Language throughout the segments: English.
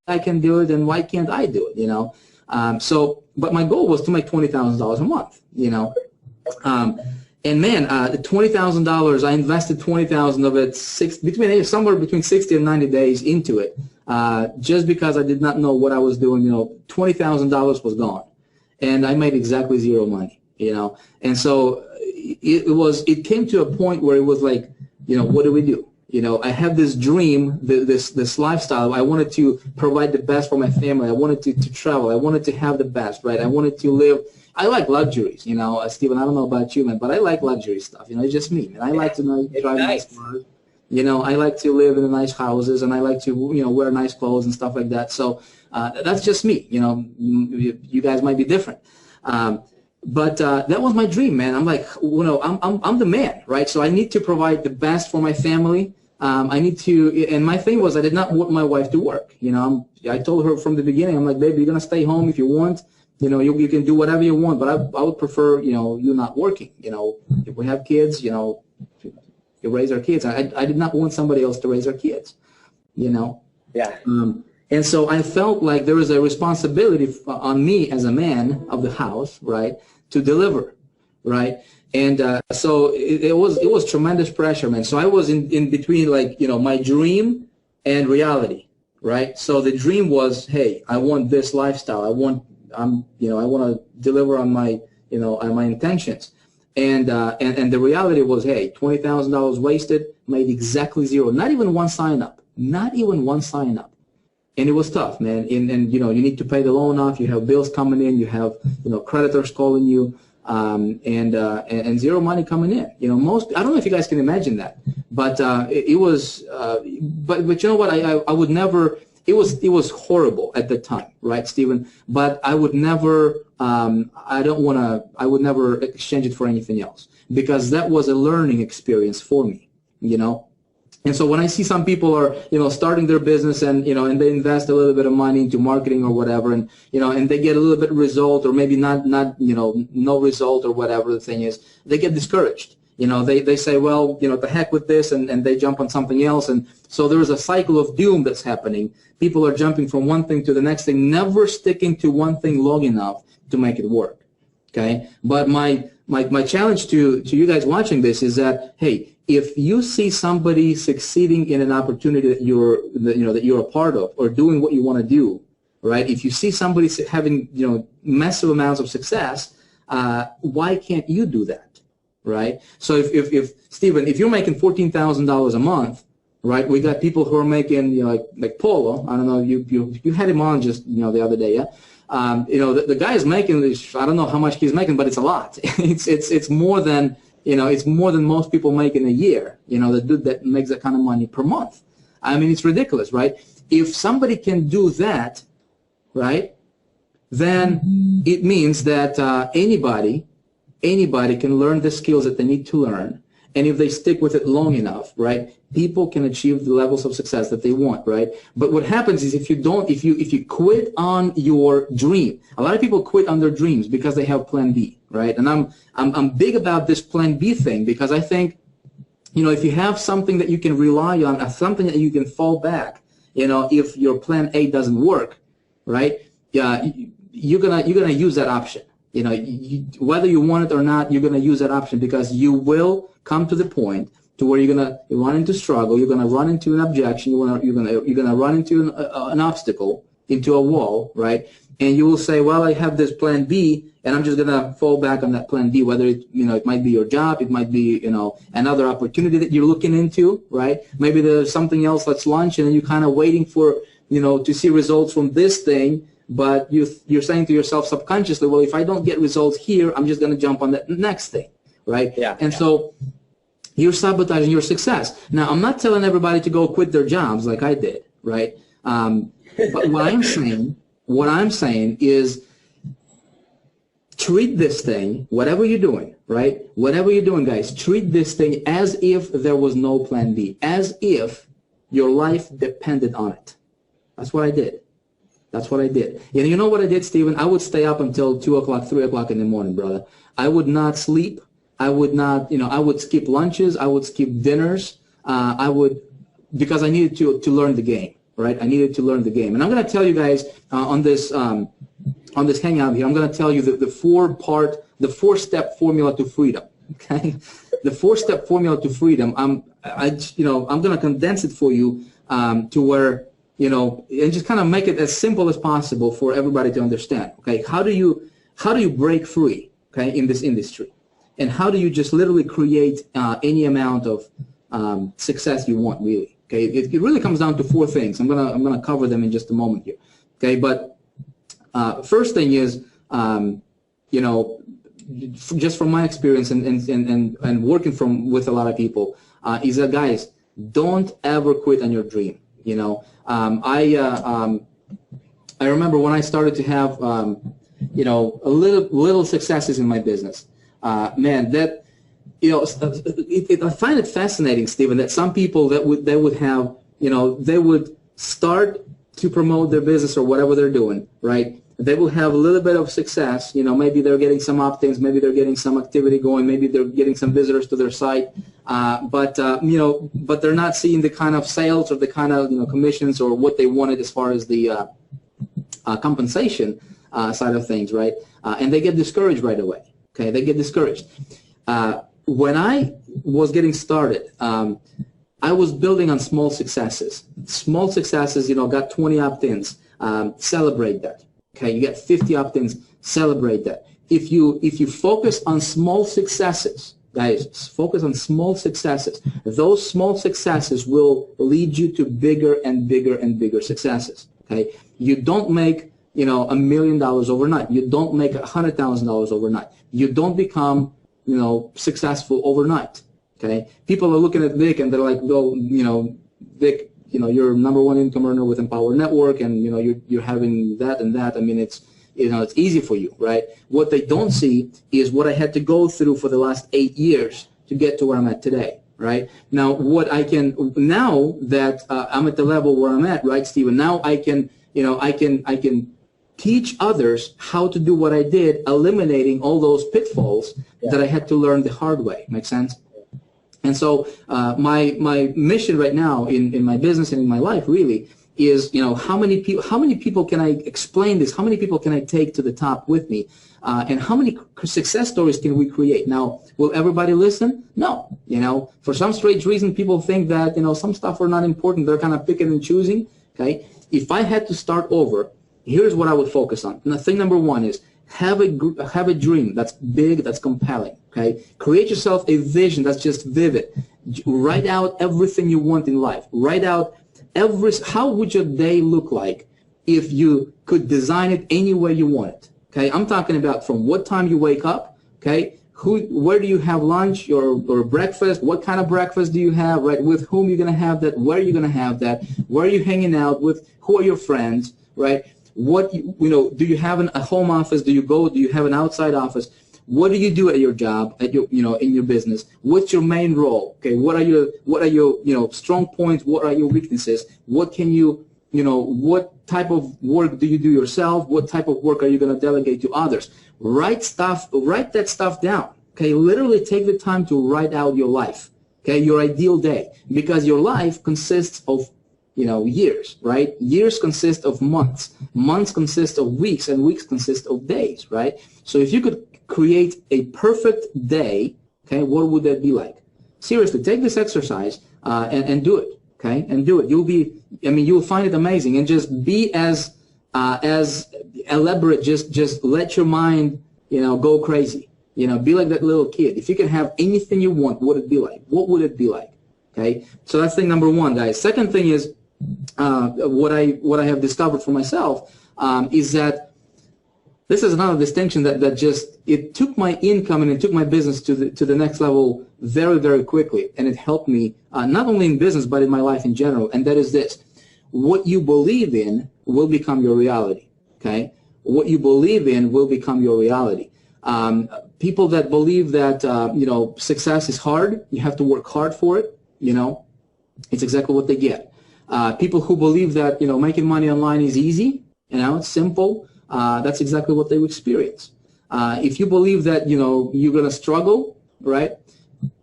I can do it, then why can't I do it? But my goal was to make $20,000 a month. And man, the $20,000, I invested $20,000 of it somewhere between 60 and 90 days into it, just because I did not know what I was doing. $20,000 was gone, and I made exactly zero money. And so it came to a point where it was like, what do we do? I had this dream, this lifestyle. I wanted to provide the best for my family. I wanted to travel. I wanted to have the best, right? I wanted to live. I like luxuries, Stephen, I don't know about you, man, but I like luxury stuff. It's just me, man. I like to drive nice cars. I like to live in nice houses, and I like to, wear nice clothes and stuff like that. So that's just me. You guys might be different. But that was my dream, man. I'm like, I'm the man, right? So I need to provide the best for my family. I need to, and my thing was I did not want my wife to work. I told her from the beginning, I'm like, baby, you're going to stay home if you want. You can do whatever you want, but I would prefer, you not working. If we have kids, you raise our kids. I did not want somebody else to raise our kids, Yeah. And so I felt like there was a responsibility on me as a man of the house, right, to deliver, right? And so it was tremendous pressure, man. So I was in between, like, my dream and reality, right? So the dream was, hey, I want this lifestyle. I want to deliver on my, on my intentions. And the reality was, hey, $20,000 wasted, made exactly zero. Not even one sign up. Not even one sign up. And it was tough, man. And you need to pay the loan off. You have bills coming in. You have, creditors calling you, and zero money coming in. I don't know if you guys can imagine that, but it was. But you know what? I would never. It was horrible at the time, right, Stephen? But I would never. I would never exchange it for anything else, because that was a learning experience for me. And so when I see some people are, starting their business and, and they invest a little bit of money into marketing or whatever, and, and they get a little bit of result, or maybe not, no result or whatever the thing is, they get discouraged. They say, well, the heck with this, and they jump on something else. And so there is a cycle of doom that's happening. People are jumping from one thing to the next thing, never sticking to one thing long enough to make it work. Okay. But my challenge to you guys watching this is that, hey, if you see somebody succeeding in an opportunity that you're a part of, or doing what you want to do, right? If you see somebody having, massive amounts of success, why can't you do that, right? So if Stephen, if you're making $14,000 a month, right? We got people who are making, like Polo. I don't know, you had him on just, the other day, yeah. The guy is making this. I don't know how much he's making, but it's a lot. It's more than. It's more than most people make in a year, the dude that makes that kind of money per month. I mean, it's ridiculous, right? If somebody can do that, right, then it means that anybody can learn the skills that they need to learn. And if they stick with it long enough, right, people can achieve the levels of success that they want, right? But what happens is if you quit on your dream, a lot of people quit on their dreams because they have plan B, right? And I'm big about this plan B thing, because I think, if you have something that you can rely on, something that you can fall back, if your plan A doesn't work, right? You're gonna use that option. Whether you want it or not, you're gonna use that option, because you will come to the point to where you're gonna run into struggle, you're gonna run into an objection, you're gonna run into an obstacle, into a wall, right? And you will say, well, I have this plan B, and I'm just gonna fall back on that plan B. Whether it might be your job, it might be another opportunity that you're looking into, right? Maybe there's something else that's launched, and you're kind of waiting for to see results from this thing. But you're saying to yourself subconsciously, well, if I don't get results here, I'm just going to jump on that next thing, right? Yeah. And so you're sabotaging your success. Now, I'm not telling everybody to go quit their jobs like I did, right? But what I'm saying is treat this thing, whatever you're doing, right? Whatever you're doing, guys, treat this thing as if there was no plan B, as if your life depended on it. That's what I did. That's what I did. And you know what I did, Stephen? I would stay up until 2 o'clock, 3 o'clock in the morning, brother. I would not sleep. I would not, I would skip lunches. I would skip dinners. Because I needed to learn the game, right? I needed to learn the game. And I'm going to tell you guys on this hangout here, I'm going to tell you the four-step formula to freedom, okay? The four-step formula to freedom. I'm going to condense it for you to where, and just kind of make it as simple as possible for everybody to understand, okay? How do you break free, okay, in this industry? And how do you just literally create any amount of success you want, really? Okay, it really comes down to four things. I'm gonna cover them in just a moment here. Okay, but first thing is, just from my experience and working with a lot of people, is that, guys, don't ever quit on your dream. I remember when I started to have a little successes in my business. Man, that I find it fascinating, Stephen, that some people that would have, they would start to promote their business or whatever they're doing, right? They will have a little bit of success. Maybe they're getting some opt-ins, maybe they're getting some activity going, maybe they're getting some visitors to their site, but they're not seeing the kind of sales or the kind of commissions or what they wanted as far as the compensation side of things, right? And they get discouraged right away. Okay, they get discouraged. When I was getting started, I was building on small successes. Small successes, got 20 opt-ins. Celebrate that. Okay, you get 50 opt-ins. Celebrate that. If you focus on small successes, guys, focus on small successes. Those small successes will lead you to bigger and bigger and bigger successes. Okay, you don't make $1 million overnight. You don't make $100,000 overnight. You don't become, successful overnight. Okay, people are looking at Vic and they're like, "Well, Vic, you're #1 income earner with Empower Network, and you're having that and that. I mean, it's easy for you, right?" What they don't see is what I had to go through for the last 8 years to get to where I'm at today. Right now, now that I'm at the level where I'm at, right, Stephen? Now I can teach others how to do what I did, eliminating all those pitfalls that I had to learn the hard way. Make sense? And so my mission right now in my business and in my life really is, how many people can I explain this? How many people can I take to the top with me? And how many success stories can we create? Now, will everybody listen? No. For some strange reason, people think that, some stuff are not important. They're kind of picking and choosing. Okay. If I had to start over, here's what I would focus on. And thing number one is have a dream that's big, that's compelling. Okay, create yourself a vision that's just vivid. Write out everything you want in life. Write out how would your day look like if you could design it any way you want it. Okay, I'm talking about from what time you wake up. Okay, where do you have lunch or breakfast? What kind of breakfast do you have? Right, with whom you're gonna have that? Where are you gonna have that? Where are you hanging out with? Who are your friends? Right. What do you have a home office? Do you have an outside office? What do you do at your job, at your in your business? What's your main role? Okay, what are your strong points? What are your weaknesses? What can what type of work do you do yourself? What type of work are you going to delegate to others? Write that stuff down. Okay, literally take the time to write out your life. Okay, your ideal day, because your life consists of years, right? Years consist of months. Months consist of weeks, and weeks consist of days, right? So if you could create a perfect day, okay, what would that be like? Seriously, take this exercise and do it, okay? And do it. You'll find it amazing, and just be as elaborate. Just let your mind, go crazy. Be like that little kid. If you can have anything you want, what would it be like? What would it be like? Okay. So that's thing number one, guys. Second thing is, what I have discovered for myself is that this is another distinction that just it took my income and it took my business to the next level very, very quickly, and it helped me not only in business but in my life in general. And that is this: what you believe in will become your reality. Okay, what you believe in will become your reality. People that believe that success is hard, you have to work hard for it. It's exactly what they get. People who believe that making money online is easy, it's simple, that's exactly what they experience. If you believe that you're gonna struggle, right,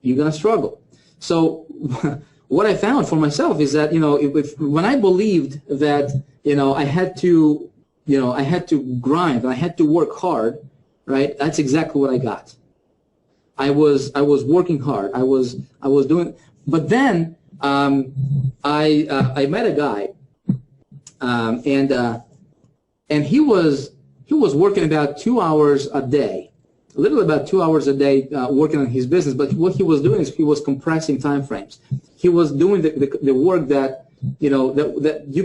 you're gonna struggle. So what I found for myself is that, when I believed that, I had to, I had to grind and I had to work hard, right? That's exactly what I got. I was working hard. I was doing, but then, I met a guy, and he was working about 2 hours a day, literally about 2 hours a day, working on his business. But what he was doing is he was compressing time frames. He was doing the work that, that you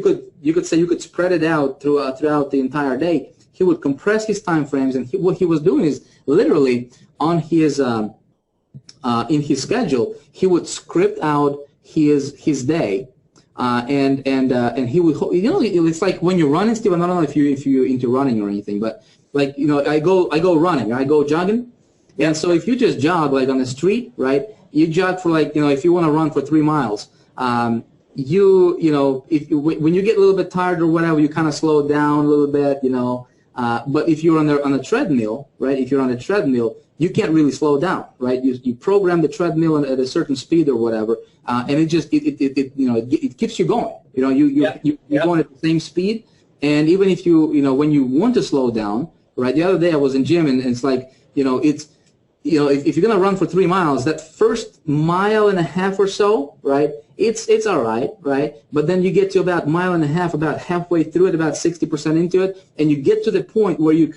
could say you could spread it out throughout the entire day. He would compress his time frames, and what he was doing is literally on his in his schedule, he would script out his day, and he would, it's like when you're running, Steve. I don't know if you're into running or anything, but like, I go running, I go jogging, and so if you just jog like on the street, right? You jog for like, if you want to run for 3 miles, when you get a little bit tired or whatever, you kind of slow down a little bit, but if you're on a treadmill, right? If you're on a treadmill, you can't really slow down, right? You program the treadmill at a certain speed or whatever, and it keeps you going. You're going at the same speed, and even if when you want to slow down, right? The other day I was in gym, and it's like, if you're gonna run for 3 miles, that first mile and a half or so, right? It's all right, right? But then you get to about mile and a half, about halfway through it, about 60% into it, and you get to the point where you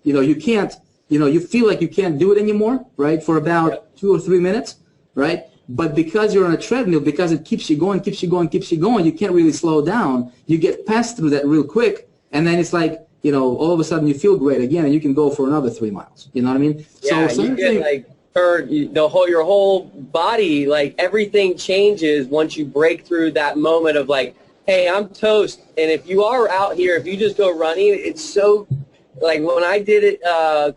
you can't. You feel like you can't do it anymore, right, for about 2 or 3 minutes, right? But because you're on a treadmill, because it keeps you going, you can't really slow down. You get passed through that real quick, and then it's like, all of a sudden you feel great again, and you can go for another 3 miles. You know what I mean? Yeah, so you get like your whole body, like everything changes once you break through that moment of like, hey, I'm toast. And if you are out here, if you just go running, it's so. Like when I did it,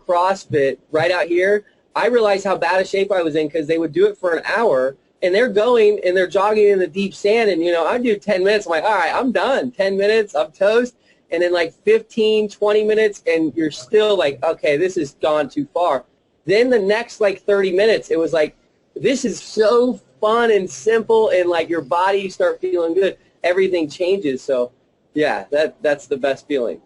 CrossFit right out here, I realized how bad a shape I was in because they would do it for an hour, and they're going and they're jogging in the deep sand, and I do 10 minutes. I'm like, all right, I'm done. 10 minutes, I'm toast. And then like 15, 20 minutes, and you're still like, okay, this has gone too far. Then the next like 30 minutes, it was like, this is so fun and simple, and like your body, you start feeling good. Everything changes. So yeah, that's the best feeling.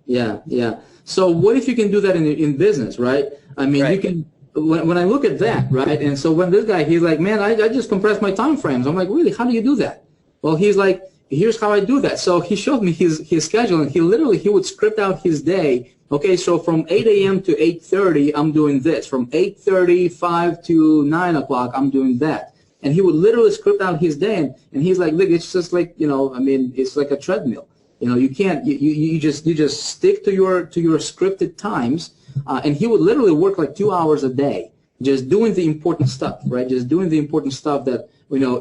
Yeah, yeah. So what if you can do that in business, right? I mean, right. You can. When I look at that, right? And so when this guy, he's like, man, I just compressed my time frames. I'm like, really? How do you do that? Well, he's like, here's how I do that. So he showed me his schedule, and he would script out his day. Okay, so from 8 a.m. to 8:30, I'm doing this. From 8:35 to 9 o'clock, I'm doing that. And he would literally script out his day, and he's like, look, it's just like, I mean, it's like a treadmill. You can't. You just stick to your scripted times, and he would literally work like 2 hours a day, just doing the important stuff, right? Just doing the important stuff that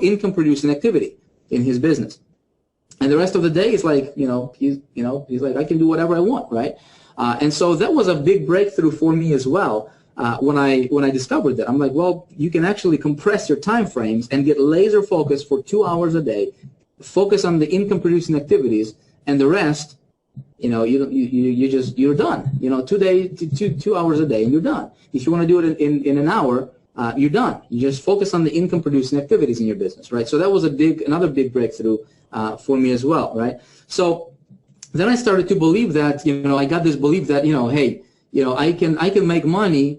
income producing activity in his business, and the rest of the day is like he's like, I can do whatever I want, right? And so that was a big breakthrough for me as well. When I discovered that, I'm like, well, you can actually compress your time frames and get laser focused for 2 hours a day, focus on the income producing activities. And the rest, you're done. 2 hours a day, and you're done. If you want to do it in an hour, you're done. You just focus on the income producing activities in your business, right? So that was another big breakthrough for me as well, right? So then I started to believe that, I got this belief that, hey, I can make money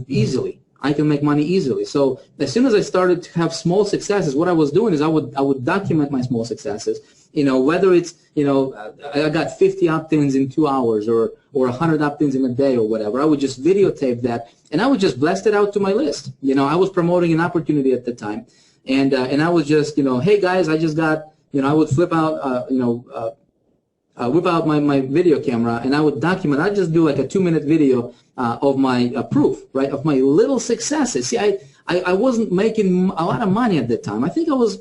easily. I can make money easily. So as soon as I started to have small successes, what I was doing is I would document my small successes. Whether it's, I got 50 opt-ins in 2 hours or 100 opt-ins in a day or whatever. I would just videotape that, and I would just blast it out to my list. I was promoting an opportunity at the time, and I was just, hey guys, I just got, I would flip out, whip out my video camera, and I would document. I'd just do like a 2-minute video of my proof, right, of my little successes. See, I wasn't making a lot of money at that time. I think I was,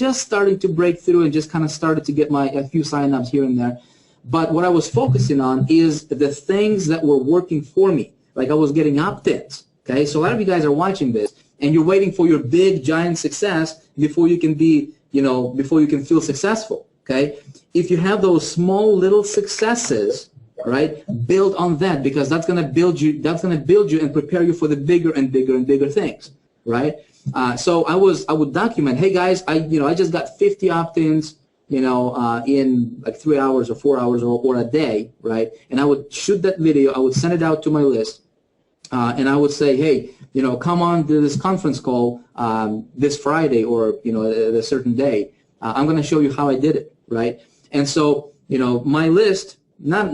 just starting to break through and just kind of started to get a few sign-ups here and there. But what I was focusing on is the things that were working for me. Like I was getting opt-ins, okay? So a lot of you guys are watching this, and you're waiting for your big, giant success before you can be, before you can feel successful, okay? If you have those small little successes, right, build on that, because that's going to build you and prepare you for the bigger and bigger and bigger things, right? So I would document, hey guys, I just got 50 opt-ins, in like 3 hours or 4 hours or a day, right? And I would shoot that video, I would send it out to my list, and I would say, hey, come on to this conference call this Friday or at a certain day. I'm going to show you how I did it, right? And so my list, not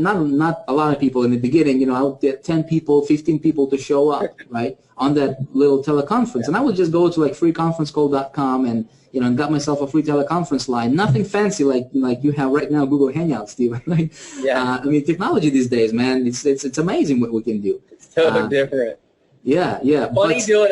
a lot of people in the beginning. I would get 10 people, 15 people to show up, right, on that little teleconference, and I would just go to like freeconferencecall.com and got myself a free teleconference line. Nothing fancy like you have right now, Google Hangouts, Steven. Right? Yeah. I mean, technology these days, man, it's amazing what we can do. It's totally different. Yeah. Funny doing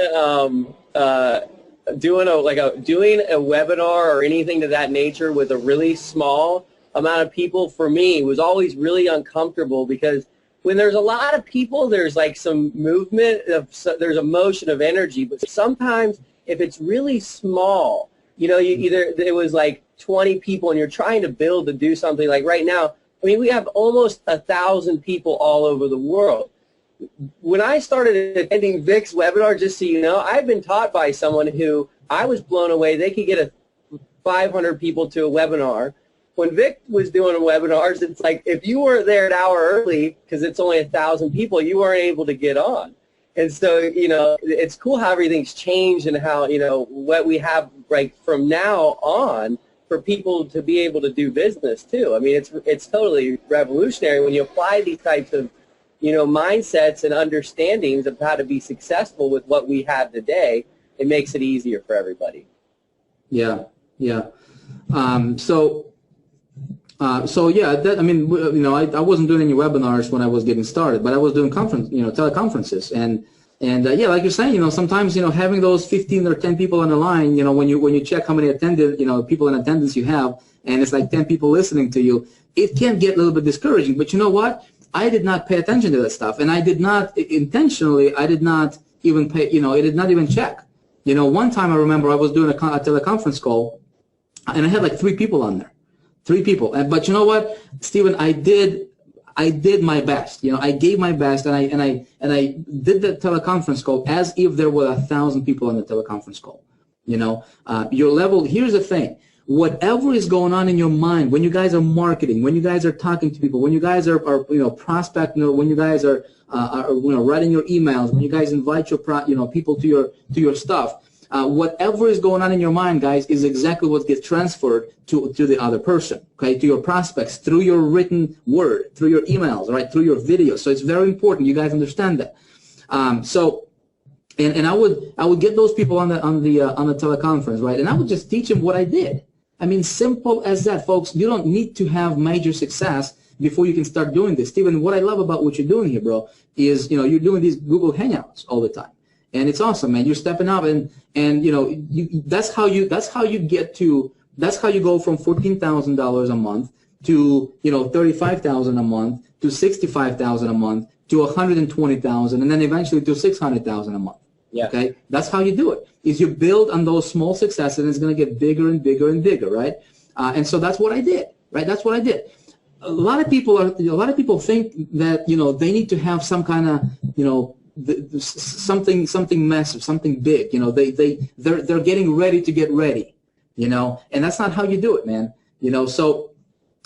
a webinar or anything to that nature with a really small amount of people, for me, was always really uncomfortable, because when there's a lot of people, there's like some movement, there's a motion of energy, but sometimes if it's really small, it was like 20 people and you're trying to build to do something like right now. I mean, we have almost 1,000 people all over the world. When I started attending Vic's webinar, just so you know, I've been taught by someone who I was blown away. They could get 500 people to a webinar. When Vic was doing webinars, it's like if you weren't there an hour early, because it's only 1,000 people, you weren't able to get on. And so, it's cool how everything's changed and how, what we have right from now on for people to be able to do business too. I mean, it's totally revolutionary when you apply these types of, mindsets and understandings of how to be successful with what we have today. It makes it easier for everybody. Yeah. So yeah, I mean, I wasn't doing any webinars when I was getting started, but I was doing teleconferences, and yeah, like you're saying, sometimes having those 15 or 10 people on the line, when you check how many attended, people in attendance you have, and it's like 10 people listening to you, it can get a little bit discouraging. But you know what? I did not pay attention to that stuff, and I did not intentionally. I did not even pay. I did not even check. One time I remember I was doing a teleconference call, and I had like 3 people on there. 3 people. But you know what, Stephen, I did my best. I gave my best, and I did the teleconference call as if there were 1,000 people on the teleconference call. Your level. Here's the thing: whatever is going on in your mind when you guys are marketing, when you guys are talking to people, when you guys are prospecting, or when you guys are writing your emails, when you guys invite your people to your stuff. Whatever is going on in your mind, guys, is exactly what gets transferred to the other person, okay, to your prospects, through your written word, through your emails, right, through your videos. So it's very important you guys understand that. And I would get those people on the teleconference, right, and I would just teach them what I did. I mean, simple as that, folks. You don't need to have major success before you can start doing this. Stephen, what I love about what you're doing here, bro, is you're doing these Google Hangouts all the time. And it's awesome, man. You're stepping up, and that's how you go from $14,000 a month to $35,000 a month to $65,000 a month to $120,000, and then eventually to $600,000 a month. Yeah. Okay, that's how you do it. Is you build on those small successes, and it's going to get bigger and bigger and bigger, right? And so that's what I did, right? That's what I did. A lot of people think that they need to have some kind of something massive, something big. They're getting ready to get ready, and that's not how you do it, man. So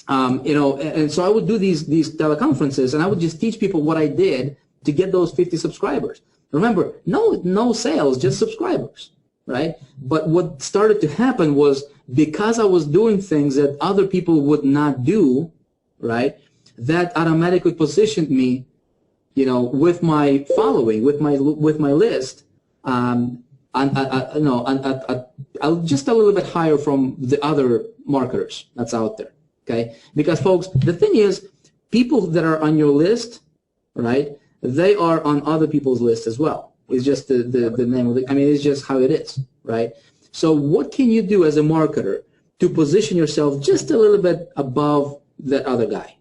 and so I would do these teleconferences, and I would just teach people what I did to get those 50 subscribers. Remember, no sales, just subscribers, right? But what started to happen was, because I was doing things that other people would not do, right, that automatically positioned me, with my following, with my list, just a little bit higher from the other marketers that's out there. Okay, because folks, the thing is, people that are on your list, right, they are on other people's list as well. It's just the name of it. I mean, it's just how it is, right? So what can you do as a marketer to position yourself just a little bit above that other guy,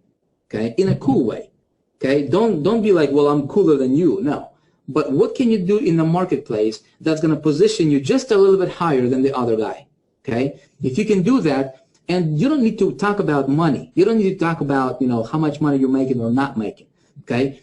okay, in a cool way? Okay, don't be like, well, I'm cooler than you. No, but what can you do in the marketplace that's going to position you just a little bit higher than the other guy? Okay, if you can do that, and you don't need to talk about money. You don't need to talk about how much money you're making or not making. Okay,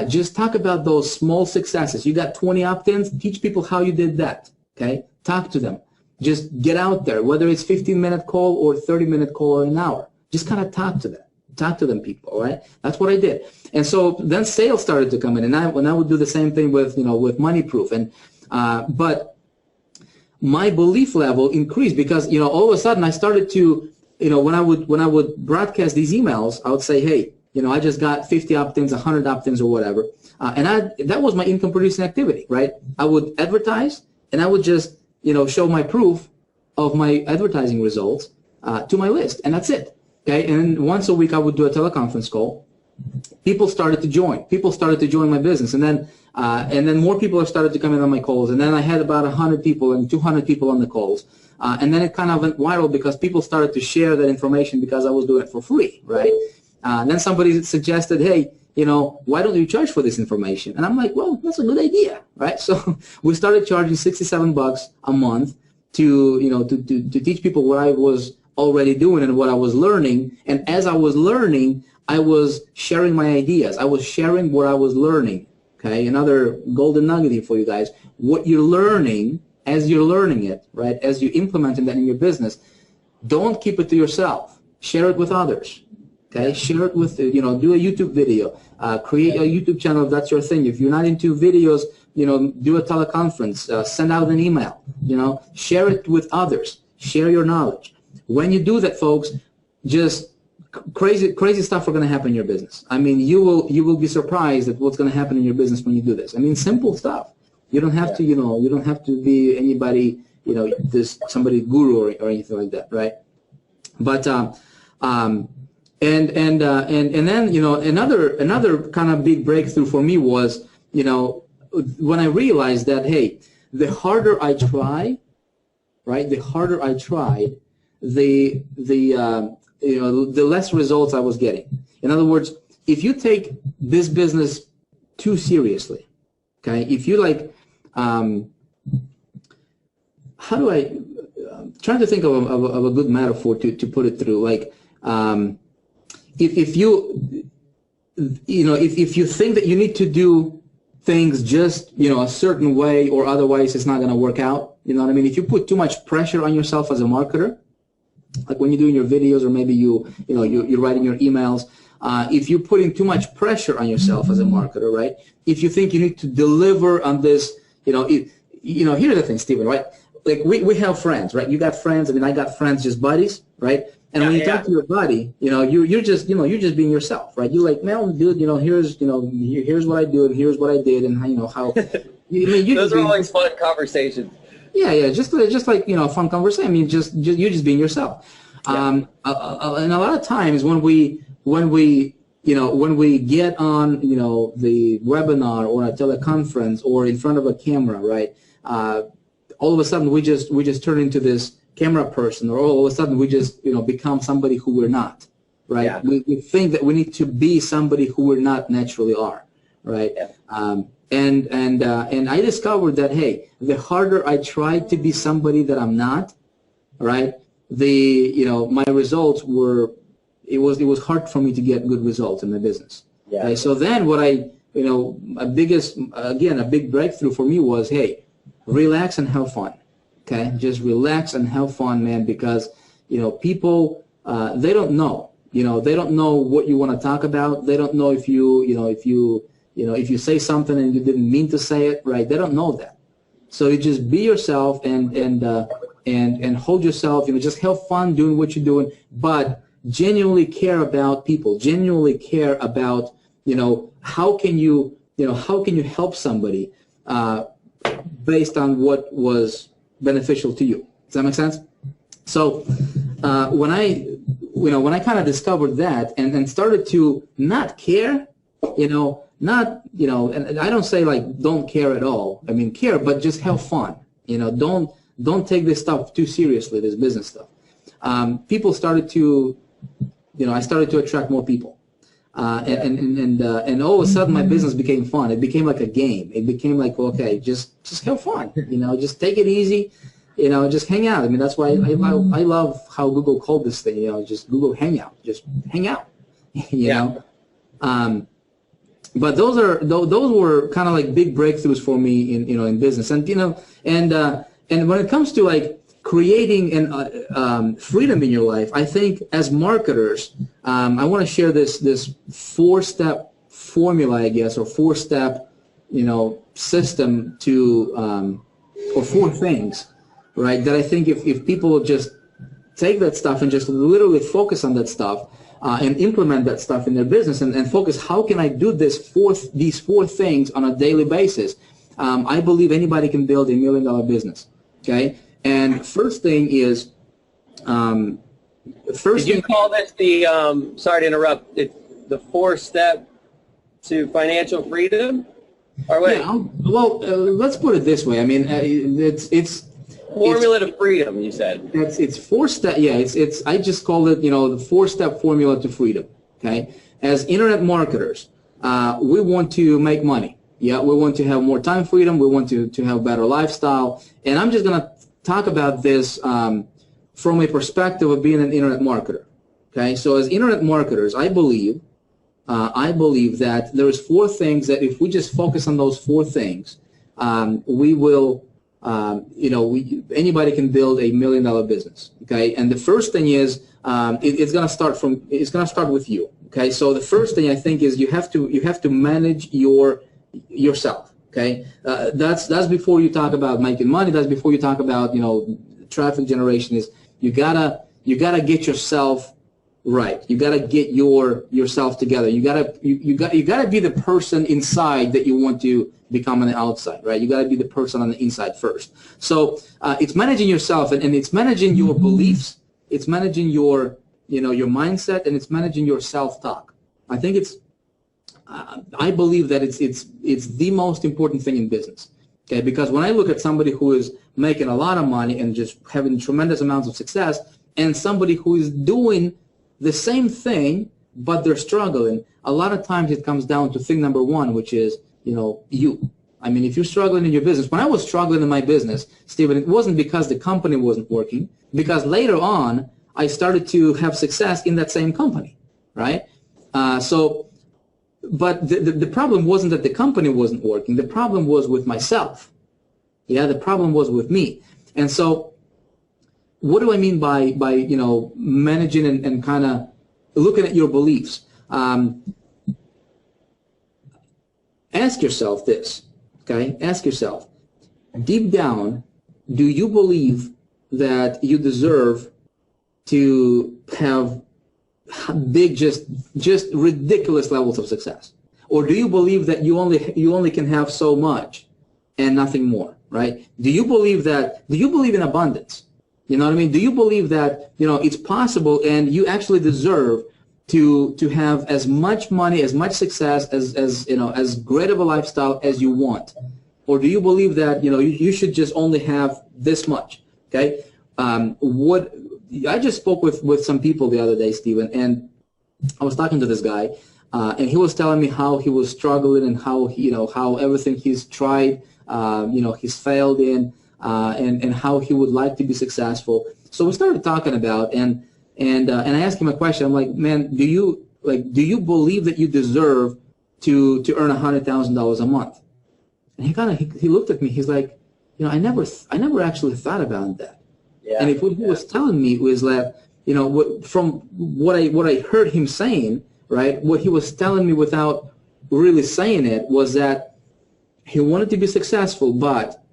Just talk about those small successes. You got 20 opt-ins, teach people how you did that, okay? Talk to them. Just get out there, whether it's 15-minute call or 30-minute call or an hour. Just kind of talk to them. Talk to them, people, all right? That's what I did. And so then sales started to come in, and I would do the same thing with, with Money Proof. And, but my belief level increased because, all of a sudden I started to, when I would broadcast these emails, I would say, hey, I just got 50 opt-ins, 100 opt-ins or whatever. And that was my income producing activity, right? I would advertise and I would just, show my proof of my advertising results to my list, and that's it. Okay, and once a week I would do a teleconference call. People started to join. People started to join my business, and then more people started to come in on my calls. And then I had about 100 people and 200 people on the calls. And then it kind of went viral because people started to share that information because I was doing it for free, right? Then somebody suggested, hey, why don't you charge for this information? And I'm like, well, that's a good idea, right? So we started charging $67 a month to teach people what I was already doing and what I was learning. And as I was learning, I was sharing my ideas. I was sharing what I was learning. Okay, another golden nugget for you guys. What you're learning, as you're learning it, right, as you're implementing that in your business, don't keep it to yourself. Share it with others. Okay, share it with, do a YouTube video. Create a YouTube channel if that's your thing. If you're not into videos, do a teleconference. Send out an email. Share it with others. Share your knowledge. When you do that, folks, just crazy stuff are going to happen in your business. I mean, you will be surprised at what's going to happen in your business when you do this. I mean, simple stuff. You don't have to, you don't have to be anybody, somebody guru or anything like that, right? But and then another kind of big breakthrough for me was when I realized that, hey, the harder I try, right, the harder I tried, the less results I was getting. In other words, if you take this business too seriously, okay, if you how do I, trying to think of a good metaphor to put it through, if you think that you need to do things just a certain way or otherwise it's not going to work out, you know what I mean? If you put too much pressure on yourself as a marketer, like when you're doing your videos or maybe you're writing your emails, if you're putting too much pressure on yourself as a marketer, right? If you think you need to deliver on this, here's the thing, Stephen, right? Like we have friends, right? You got friends. I mean, I got friends, just buddies, right? And when you talk to your buddy, you're just being yourself, right? You're like, man, dude, here's what I do and here's what I did and how. Those are always fun conversations. Yeah, just like fun conversation. I mean, you're just being yourself. Yeah. And a lot of times when we get on the webinar or a teleconference or in front of a camera, right? All of a sudden we just turn into this camera person, or all of a sudden we just become somebody who we're not, right? Yeah. We think that we need to be somebody who we're not naturally are, right? Yeah. And I discovered that, hey, the harder I tried to be somebody that I'm not, right? My results were, it was hard for me to get good results in my business. Yeah. Okay? So then what a big breakthrough for me was, hey, relax and have fun. Okay, just relax and have fun, man, because people they don't know. They don't know what you want to talk about. They don't know if you say something and you didn't mean to say it, right? They don't know that. So you just be yourself and hold yourself. Just have fun doing what you're doing, but genuinely care about people. Genuinely care about how can you help somebody based on what was beneficial to you. Does that make sense? So when I kind of discovered that and started to not care, and I don't say like don't care at all. I mean care, but just have fun. Don't take this stuff too seriously. This business stuff. People started to, I started to attract more people. And all of a sudden my business became fun. It became like a game. It became like, okay, just have fun, just take it easy, just hang out. I mean, that's why I love how Google called this thing, just Google Hangout, just hang out, but those were kind of like big breakthroughs for me in business. And and when it comes to like creating freedom in your life, I think as marketers, I want to share this 4-step formula, I guess, or 4-step system to or 4 things, right? That I think if people just take that stuff and just literally focus on that stuff and implement that stuff in their business and focus, how can I do these 4 things on a daily basis? I believe anybody can build $1 million business. Okay, and first thing is, Did you call this the? Sorry to interrupt. The 4-step to financial freedom, or what? Yeah, well, let's put it this way. I mean, it's formula to freedom. You said it's 4-step. Yeah, it's I just call it the 4-step formula to freedom. Okay, as internet marketers, we want to make money. Yeah, we want to have more time freedom. We want to have better lifestyle. And I'm just going to talk about this from a perspective of being an internet marketer. Okay, so as internet marketers, I believe that there's 4 things that if we just focus on those 4 things, we will, anybody can build $1 million business. Okay, and the first thing is it's going to start with you. Okay, so the first thing I think is you have to manage yourself. Okay, that's before you talk about making money. That's before you talk about traffic generation. Is you gotta get yourself right. You gotta get yourself together. You gotta be the person inside that you want to become on the outside, right? You gotta be the person on the inside first. So it's managing yourself, and it's managing your beliefs. It's managing your mindset, and it's managing your self-talk. I think I believe that it's the most important thing in business. Okay, because when I look at somebody who is making a lot of money and just having tremendous amounts of success, and somebody who is doing the same thing but they're struggling, a lot of times it comes down to thing number 1, which is you. I mean, if you're struggling in your business, when I was struggling in my business, Stephen, it wasn't because the company wasn't working, because later on I started to have success in that same company, right? But the problem wasn't that the company wasn't working. The problem was with myself. Yeah, the problem was with me. And so what do I mean by managing and kind of looking at your beliefs? Ask yourself this, okay? Ask yourself, deep down, do you believe that you deserve to have big, just ridiculous levels of success? Or do you believe that you only can have so much and nothing more, right? Do you believe in abundance? You know what I mean? Do you believe that it's possible and you actually deserve to have as much money, as much success, as great of a lifestyle as you want? Or do you believe that you should just only have this much? Okay? I just spoke with some people the other day, Stephen, and I was talking to this guy, and he was telling me how he was struggling and how everything he's tried, he's failed in, and how he would like to be successful. So we started talking about, and I asked him a question. I'm like, man, do you believe that you deserve to earn $100,000 a month? And he looked at me. He's like, I never actually thought about that. Yeah, and what he was telling me was that, from what I heard him saying, right, what he was telling me without really saying it was that he wanted to be successful, but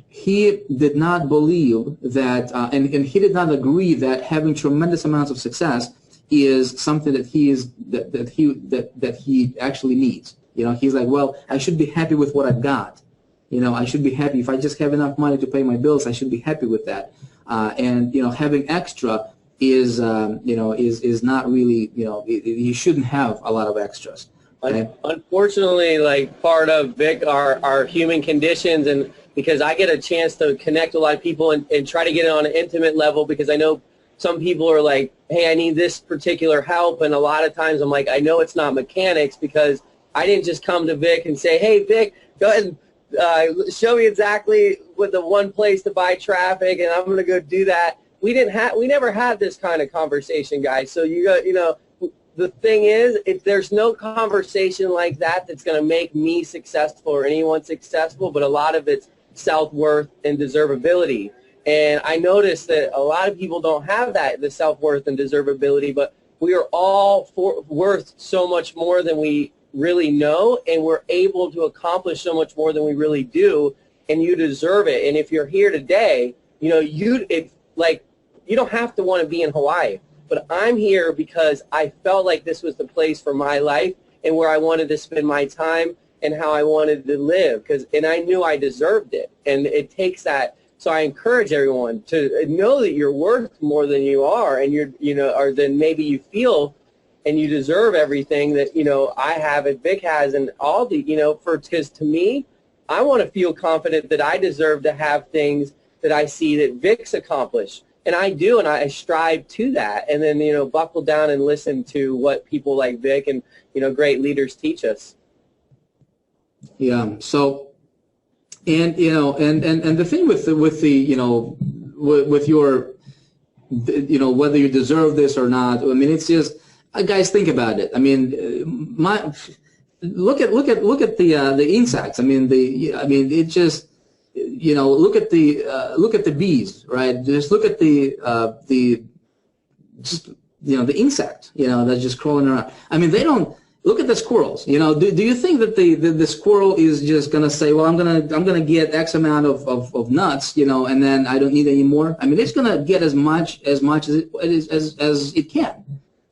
he did not believe that, and he did not agree that having tremendous amounts of success is something that he actually needs. He's like, well, I should be happy with what I've got. I should be happy if I just have enough money to pay my bills. I should be happy with that. And having extra is not really, you shouldn't have a lot of extras. Okay? Unfortunately, like part of Vic our human conditions, and because I get a chance to connect with a lot of people and try to get it on an intimate level, because I know some people are like, hey, I need this particular help, and a lot of times I'm like, I know it's not mechanics, because I didn't just come to Vic and say, hey, Vic, go ahead and show me exactly what the one place to buy traffic, and I'm going to go do that. We never had this kind of conversation, guys. So the the thing is, there's no conversation like that that's going to make me successful or anyone successful, but a lot of it's self-worth and deservability. And I noticed that a lot of people don't have that, the self-worth and deservability, but we are all worth so much more than we really know, and we're able to accomplish so much more than we really do, and you deserve it. And if you're here today, you know, you don't have to want to be in Hawaii, but I'm here because I felt like this was the place for my life and where I wanted to spend my time and how I wanted to live, and I knew I deserved it. And it takes that. So I encourage everyone to know that you're worth more than you are, and or than maybe you feel, and you deserve everything that, you know, I have and Vic has, and all the, you know, because to me, I want to feel confident that I deserve to have things that I see that Vic's accomplished. And I do, and I strive to that. And then, you know, buckle down and listen to what people like Vic and, you know, great leaders teach us. Yeah. So, and, you know, and the thing with the, you know, with your, you know, whether you deserve this or not, I mean, it's just, guys, think about it. I mean, look at the insects. I mean, it just, you know, look at the bees, right? Just look at the insect, you know, that's just crawling around. I mean, they don't. Look at the squirrels. You know, do you think that the squirrel is just gonna say, well, I'm gonna get X amount of nuts, you know, and then I don't need any more? I mean, it's gonna get as much as it can,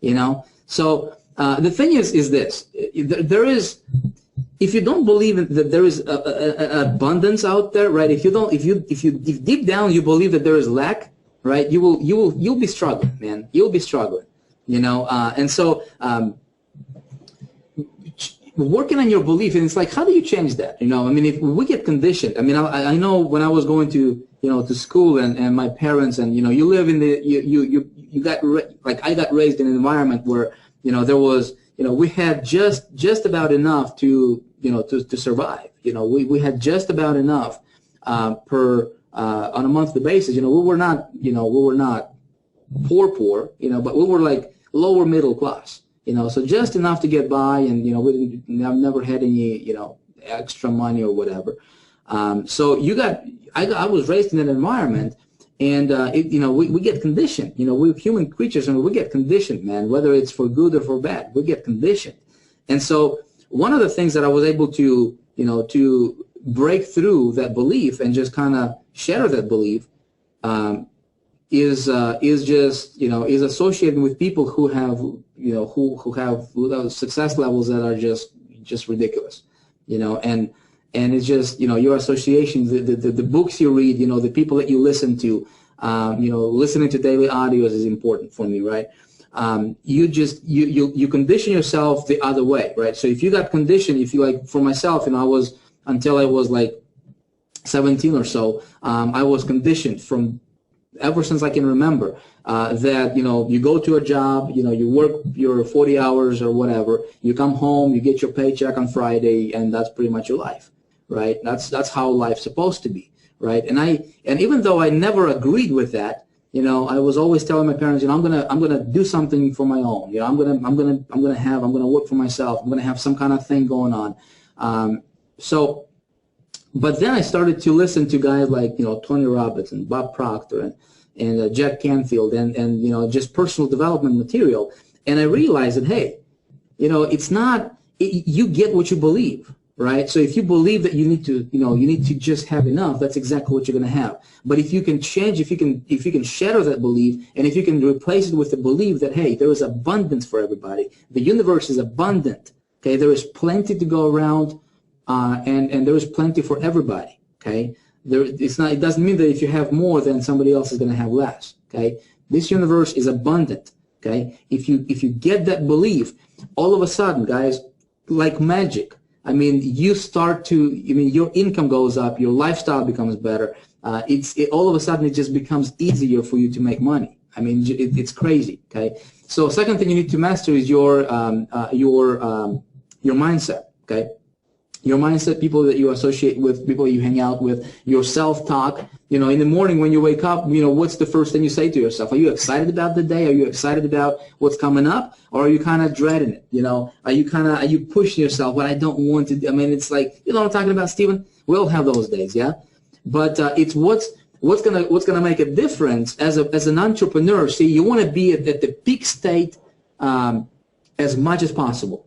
you know. So the thing is this: there is, if you don't believe that there is an abundance out there, right? If deep down you believe that there is lack, right? You'll be struggling, man. You'll be struggling, you know. And so. Working on your belief, and it's like, how do you change that? You know, I mean, if we get conditioned, I mean, I know when I was going to, you know, to school and my parents, and, you know, you live in the, you got, like, I got raised in an environment where, you know, there was, you know, we had just about enough to, you know, to survive. You know, we had just about enough on a monthly basis. You know, we were not poor, you know, but we were like lower middle class. You know, so just enough to get by, and, you know, I've never had any, you know, extra money or whatever. So I was raised in an environment, and you know, we get conditioned. You know, we're human creatures, and we get conditioned, man. Whether it's for good or for bad, we get conditioned. And so one of the things that I was able to, you know, to break through that belief and just kind of shatter that belief, is just, you know, is associated with people who have, you know, who have success levels that are just ridiculous, you know, and it's just, you know, your association, the books you read, you know, the people that you listen to, you know, listening to daily audios is important for me, right? You condition yourself the other way, right? So if you got conditioned, if you, like, for myself, you know, until I was like 17 or so, I was conditioned from ever since I can remember, that, you know, you go to a job, you know, you work your 40 hours or whatever, you come home, you get your paycheck on Friday, and that's pretty much your life, right? That's how life's supposed to be, right? And even though I never agreed with that, you know, I was always telling my parents, you know, I'm gonna do something for my own, you know, I'm gonna work for myself, I'm gonna have some kind of thing going on. But then I started to listen to guys like, you know, Tony Robbins and Bob Proctor and Jack Canfield and, you know, just personal development material. And I realized that, hey, you know, it's not, you get what you believe, right? So if you believe that you need to just have enough, that's exactly what you're going to have. But if you can change, if you can shatter that belief, and if you can replace it with the belief that, hey, there is abundance for everybody. The universe is abundant. Okay. There is plenty to go around. And there is plenty for everybody. Okay, it doesn't mean that if you have more, then somebody else is going to have less. Okay, this universe is abundant. Okay, if you get that belief, all of a sudden, guys, like magic. I mean, your income goes up, your lifestyle becomes better. All of a sudden it just becomes easier for you to make money. I mean, it's crazy. Okay, so second thing you need to master is your mindset. Okay. your mindset, people that you associate with, people you hang out with, your self-talk. You know, in the morning when you wake up, you know, what's the first thing you say to yourself? Are you excited about the day? Are you excited about what's coming up? Or are you kind of dreading it? You know, are you pushing yourself? What I don't want to do. I mean, it's like, you know what I'm talking about, Stephen? We all have those days, yeah? But it's what's gonna make a difference as an entrepreneur. See, you want to be at the peak state as much as possible.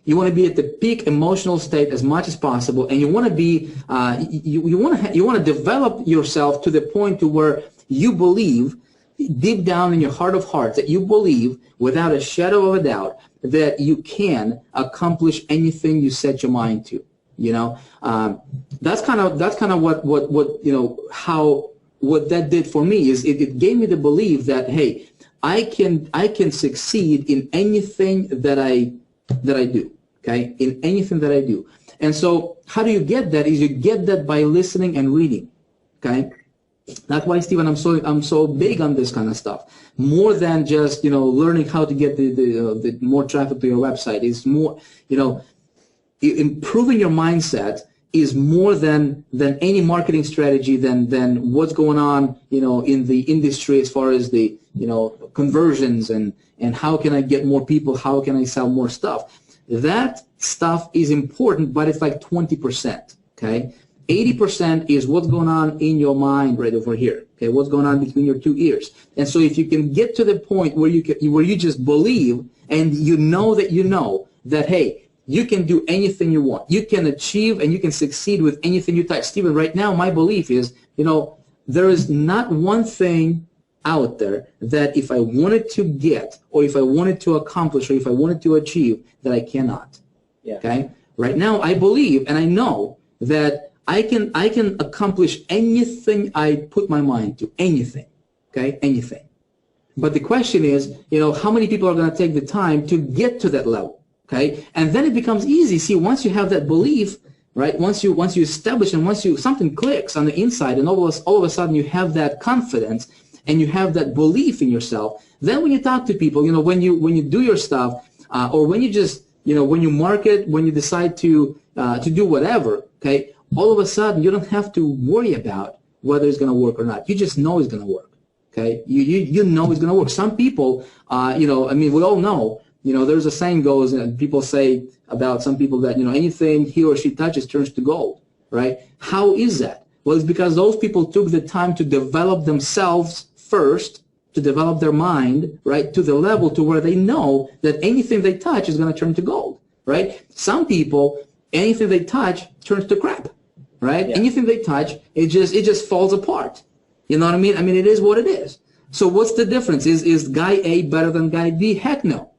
You want to be at the peak emotional state as much as possible, and you want to be you want to develop yourself to the point to where you believe deep down in your heart of hearts, that you believe without a shadow of a doubt that you can accomplish anything you set your mind to. You know, that's kind of what you know, how what that did for me is it gave me the belief that, hey, I can succeed in anything that I do. Okay, in anything that I do. And so how do you get that? Is you get that by listening and reading. Okay, that's why, Stephen, I'm so big on this kind of stuff. More than just, you know, learning how to get the more traffic to your website. It's more, you know, improving your mindset is more than any marketing strategy, than what's going on, you know, in the industry as far as the, you know, conversions and how can I get more people, how can I sell more stuff. That stuff is important, but it's like 20%, okay? 80% is what's going on in your mind right over here, okay? What's going on between your two ears. And so if you can get to the point where you just believe and you know that, hey, you can do anything you want. You can achieve and you can succeed with anything you touch. Stephen, right now my belief is, you know, there is not one thing out there that if I wanted to get, or if I wanted to accomplish, or if I wanted to achieve, that I cannot. Yeah. Okay? Right now I believe and I know that I can accomplish anything I put my mind to. Anything. Okay? Anything. But the question is, you know, how many people are going to take the time to get to that level? Okay? And then it becomes easy. See, once you have that belief, right? Once you establish, and once something clicks on the inside, and all of a sudden you have that confidence and you have that belief in yourself, then when you talk to people, you know, when you do your stuff, or when you just, you know, when you market, when you decide to do whatever, okay, all of a sudden you don't have to worry about whether it's going to work or not. You just know it's going to work. Okay, you know it's going to work. Some people, you know, I mean, we all know, you know, there's a saying goes, and people say about some people that, you know, anything he or she touches turns to gold, right? How is that? Well, it's because those people took the time to develop themselves first, to develop their mind, right, to the level to where they know that anything they touch is going to turn to gold, right? Some people, anything they touch turns to crap, right? Yeah. Anything they touch, it just falls apart. You know what I mean? I mean, it is what it is. So what's the difference? Is guy A better than guy B? Heck no.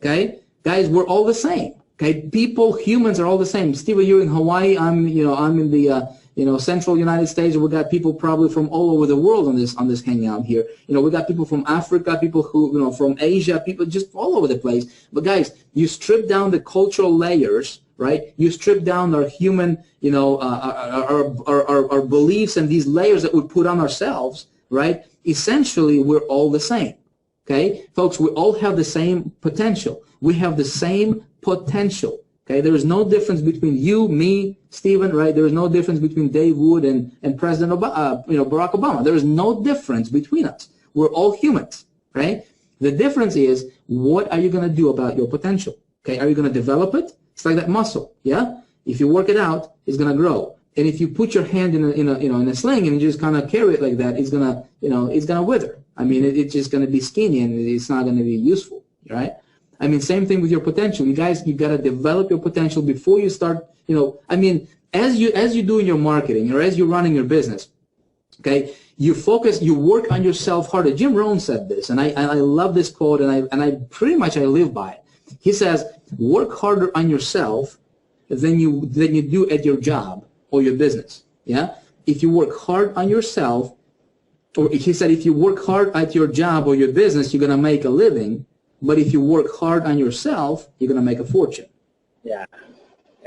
Okay? Guys, we're all the same. Okay? People, humans are all the same. Steve, you're in Hawaii. I'm in the, you know, central United States. We got people probably from all over the world on this hangout here. You know, we got people from Africa, people who, you know, from Asia, people just all over the place. But guys, you strip down the cultural layers, right? You strip down our human, you know, our beliefs and these layers that we put on ourselves, right? Essentially, we're all the same. Okay, folks, we all have the same potential. We have the same potential. Okay, there is no difference between you, me, Stephen, right? There is no difference between Dave Wood and President Obama, you know, Barack Obama. There is no difference between us. We're all humans, right? The difference is, what are you going to do about your potential? Okay, are you going to develop it? It's like that muscle, yeah? If you work it out, it's going to grow. And if you put your hand in a sling and you just kind of carry it like that, it's going to, you know, it's going to wither. I mean, it's just going to be skinny and it's not going to be useful, right? I mean, same thing with your potential. You guys, you got to develop your potential before you start, you know, I mean, as you do in your marketing or as you're running your business, okay, you focus, you work on yourself harder. Jim Rohn said this, and I love this quote, and I pretty much I live by it. He says, work harder on yourself than you do at your job or your business. Yeah? If you work hard on yourself, or he said, if you work hard at your job or your business, you're going to make a living. But if you work hard on yourself, you're going to make a fortune. Yeah.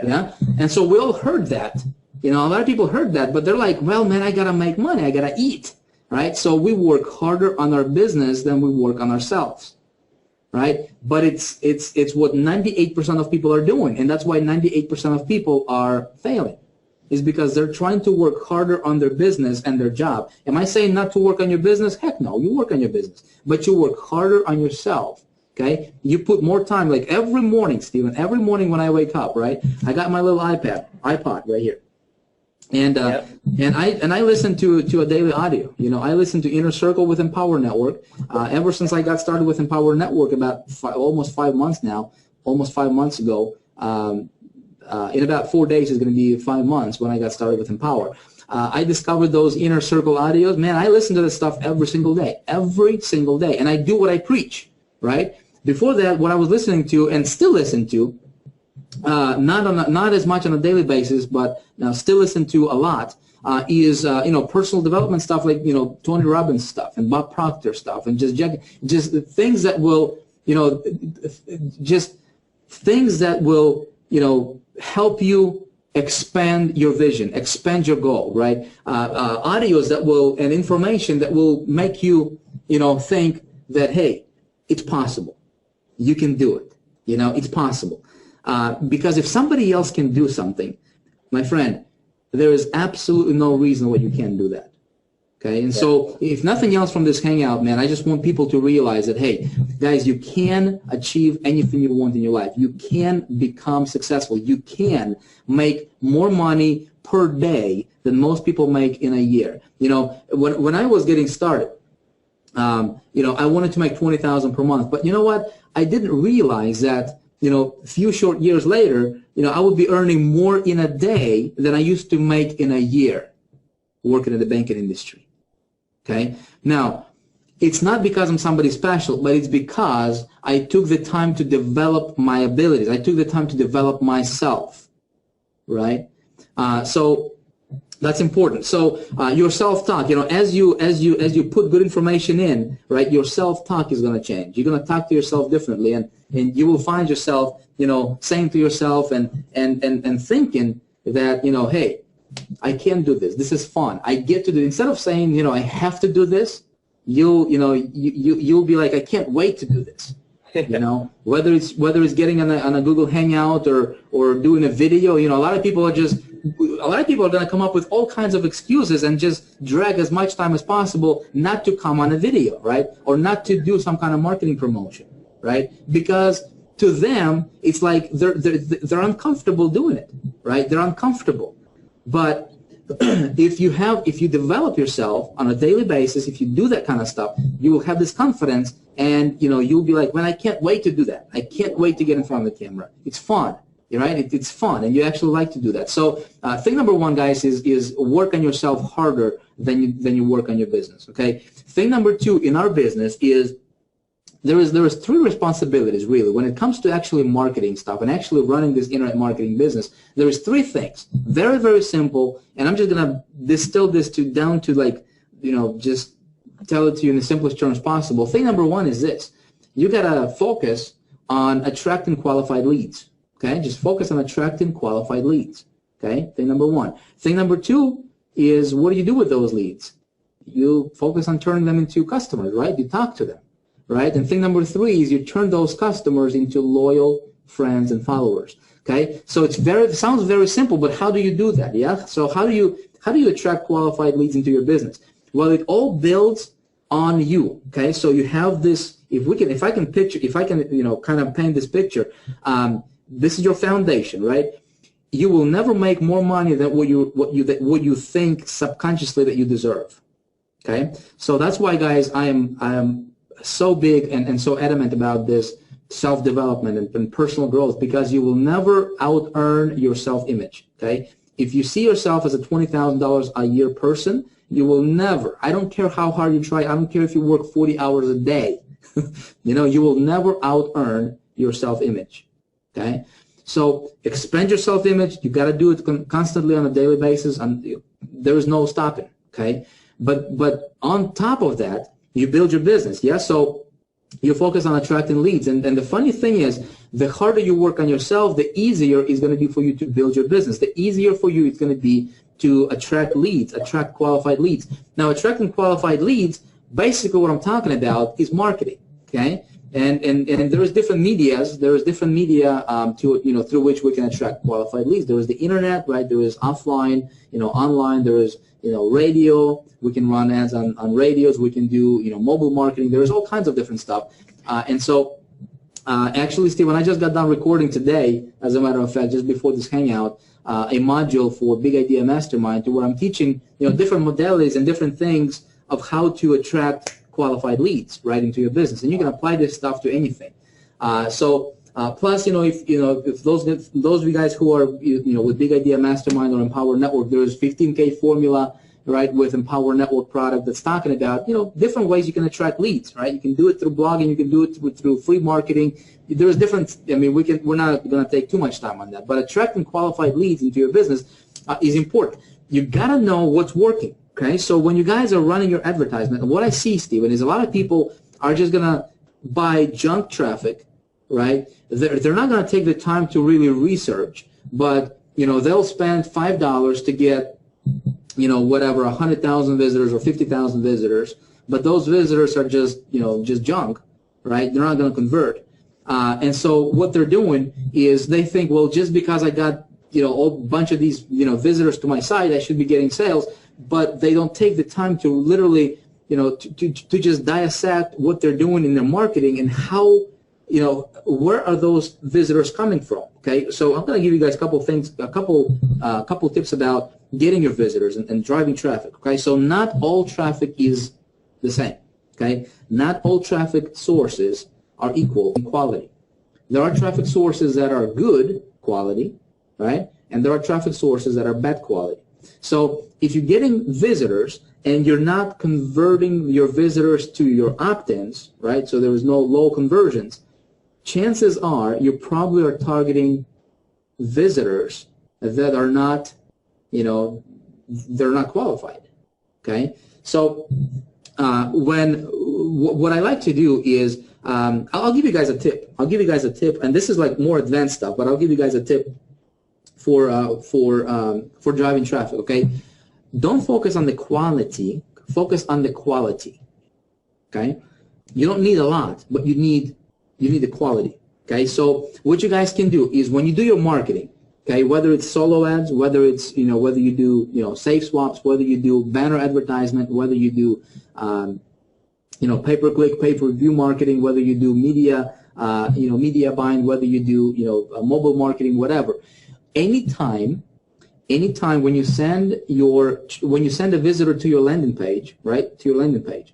Yeah. And so we all heard that. You know, a lot of people heard that, but they're like, well, man, I got to make money. I got to eat. Right? So we work harder on our business than we work on ourselves. right? But it's what 98% of people are doing, and that's why 98% of people are failing, is because they're trying to work harder on their business and their job. Am I saying not to work on your business? Heck no, you work on your business, but you work harder on yourself. Okay, you put more time. Like every morning, Stephen, every morning when I wake up, right, I got my little iPod right here, and I listen to a daily audio. You know, I listen to Inner Circle with Empower Network. Ever since I got started with Empower Network about almost 5 months now, almost 5 months ago. In about 4 days is going to be 5 months when I got started with Empower. I discovered those Inner Circle audios. Man, I listen to this stuff every single day, and I do what I preach, right? Before that, what I was listening to and still listen to, not as much on a daily basis, but still listen to a lot, is personal development stuff like Tony Robbins stuff and Bob Proctor stuff, and just things that will things that will help you expand your vision, expand your goal, right? Audios that will, and information that will make you, think that, hey, it's possible. You can do it. It's possible. Because if somebody else can do something, my friend, there is absolutely no reason why you can't do that. Okay? And so if nothing else from this hangout, man, I just want people to realize that, hey, guys, you can achieve anything you want in your life. You can become successful. You can make more money per day than most people make in a year. When I was getting started, I wanted to make $20,000 per month. But you know what? I didn't realize that, a few short years later, I would be earning more in a day than I used to make in a year working in the banking industry. Okay? Now, it's not because I'm somebody special, but it's because I took the time to develop my abilities. I took the time to develop myself, right? So that's important. So your self-talk, as you put good information in, right, your self-talk is going to change. You're going to talk to yourself differently, and you will find yourself, saying to yourself and thinking that, hey, I can do this. This is fun. I get to do it. Instead of saying, I have to do this, you'll be like, I can't wait to do this. Whether it's getting on a Google Hangout or doing a video, a lot of people are going to come up with all kinds of excuses and just drag as much time as possible not to come on a video, right? Or not to do some kind of marketing promotion, right? Because to them, it's like they're uncomfortable doing it, right? They're uncomfortable. But if you develop yourself on a daily basis, if you do that kind of stuff, you will have this confidence, and you'll be like, man, I can't wait to do that. I can't wait to get in front of the camera. It's fun, right? It's fun, and you actually like to do that. So thing number one, guys, is work on yourself harder than you work on your business. Okay. Thing number two in our business is there is three responsibilities, really, when it comes to actually marketing stuff and actually running this internet marketing business. There is three things, very, very simple, and I'm just gonna distill this down to just tell it to you in the simplest terms possible. Thing number one is this: you gotta focus on attracting qualified leads. Okay, just focus on attracting qualified leads. Okay, thing number one. Thing number two is, what do you do with those leads? You focus on turning them into customers, right? You talk to them. Right? And thing number three is you turn those customers into loyal friends and followers. Okay? So it sounds very simple, but how do you do that? Yeah? So how do you attract qualified leads into your business? Well, it all builds on you. Okay? So you have this, if I can kind of paint this picture, this is your foundation, right? You will never make more money than what you think subconsciously that you deserve. Okay? So that's why, guys, I am so big and so adamant about this self-development and personal growth, because you will never out-earn your self-image, okay? If you see yourself as a $20,000 a year person, you will never, I don't care how hard you try, I don't care if you work 40 hours a day, you will never out-earn your self-image, okay? So expand your self-image. You got to do it constantly on a daily basis, and there is no stopping, okay? But on top of that, you build your business, yeah? So you focus on attracting leads. And the funny thing is, the harder you work on yourself, the easier it's going to be for you to build your business. The easier for you it's going to be to attract leads, attract qualified leads. Now, attracting qualified leads, basically what I'm talking about is marketing, okay? And there's different medias. There is different media through which we can attract qualified leads. There is the internet, right? There is offline, online. There is radio. We can run ads on radios. We can do mobile marketing. There is all kinds of different stuff. Actually, Steve, when I just got done recording today, as a matter of fact, just before this hangout, a module for Big Idea Mastermind, to where I'm teaching different modalities and different things of how to attract qualified leads right into your business, and you can apply this stuff to anything. Plus, if those of you guys who are with Big Idea Mastermind or Empower Network, there's 15K formula, right, with Empower Network product that's talking about different ways you can attract leads, right? You can do it through blogging, you can do it through free marketing. There's different. I mean, we're not going to take too much time on that, but attracting qualified leads into your business is important. You got to know what's working. Okay, so when you guys are running your advertisement, and what I see, Steven, is a lot of people are just going to buy junk traffic, right? They're not going to take the time to really research, but, they'll spend $5 to get, whatever, 100,000 visitors or 50,000 visitors, but those visitors are just junk, right? They're not going to convert. And so what they're doing is they think, well, just because I got, a bunch of these, visitors to my site, I should be getting sales. But they don't take the time to literally, to just dissect what they're doing in their marketing and how, where are those visitors coming from? Okay, so I'm going to give you guys a couple things, a couple tips about getting your visitors and driving traffic. Okay, so not all traffic is the same. Okay, not all traffic sources are equal in quality. There are traffic sources that are good quality, right, and there are traffic sources that are bad quality. So if you're getting visitors and you're not converting your visitors to your opt-ins, right, so there is no low conversions, chances are you probably are targeting visitors that are not, they're not qualified, okay? So what I like to do is I'll give you guys a tip. I'll give you guys a tip, and this is like more advanced stuff, but I'll give you guys a tip for driving traffic, okay? Don't focus on the quantity, focus on the quality, okay? You don't need a lot, but you need the quality, okay? So what you guys can do is when you do your marketing, okay, whether it's solo ads, whether it's, whether you do, safe swaps, whether you do banner advertisement, whether you do, pay-per-click, pay-per-view marketing, whether you do media, media buying, whether you do, mobile marketing, whatever. Anytime when you send a visitor to your landing page, right, to your landing page,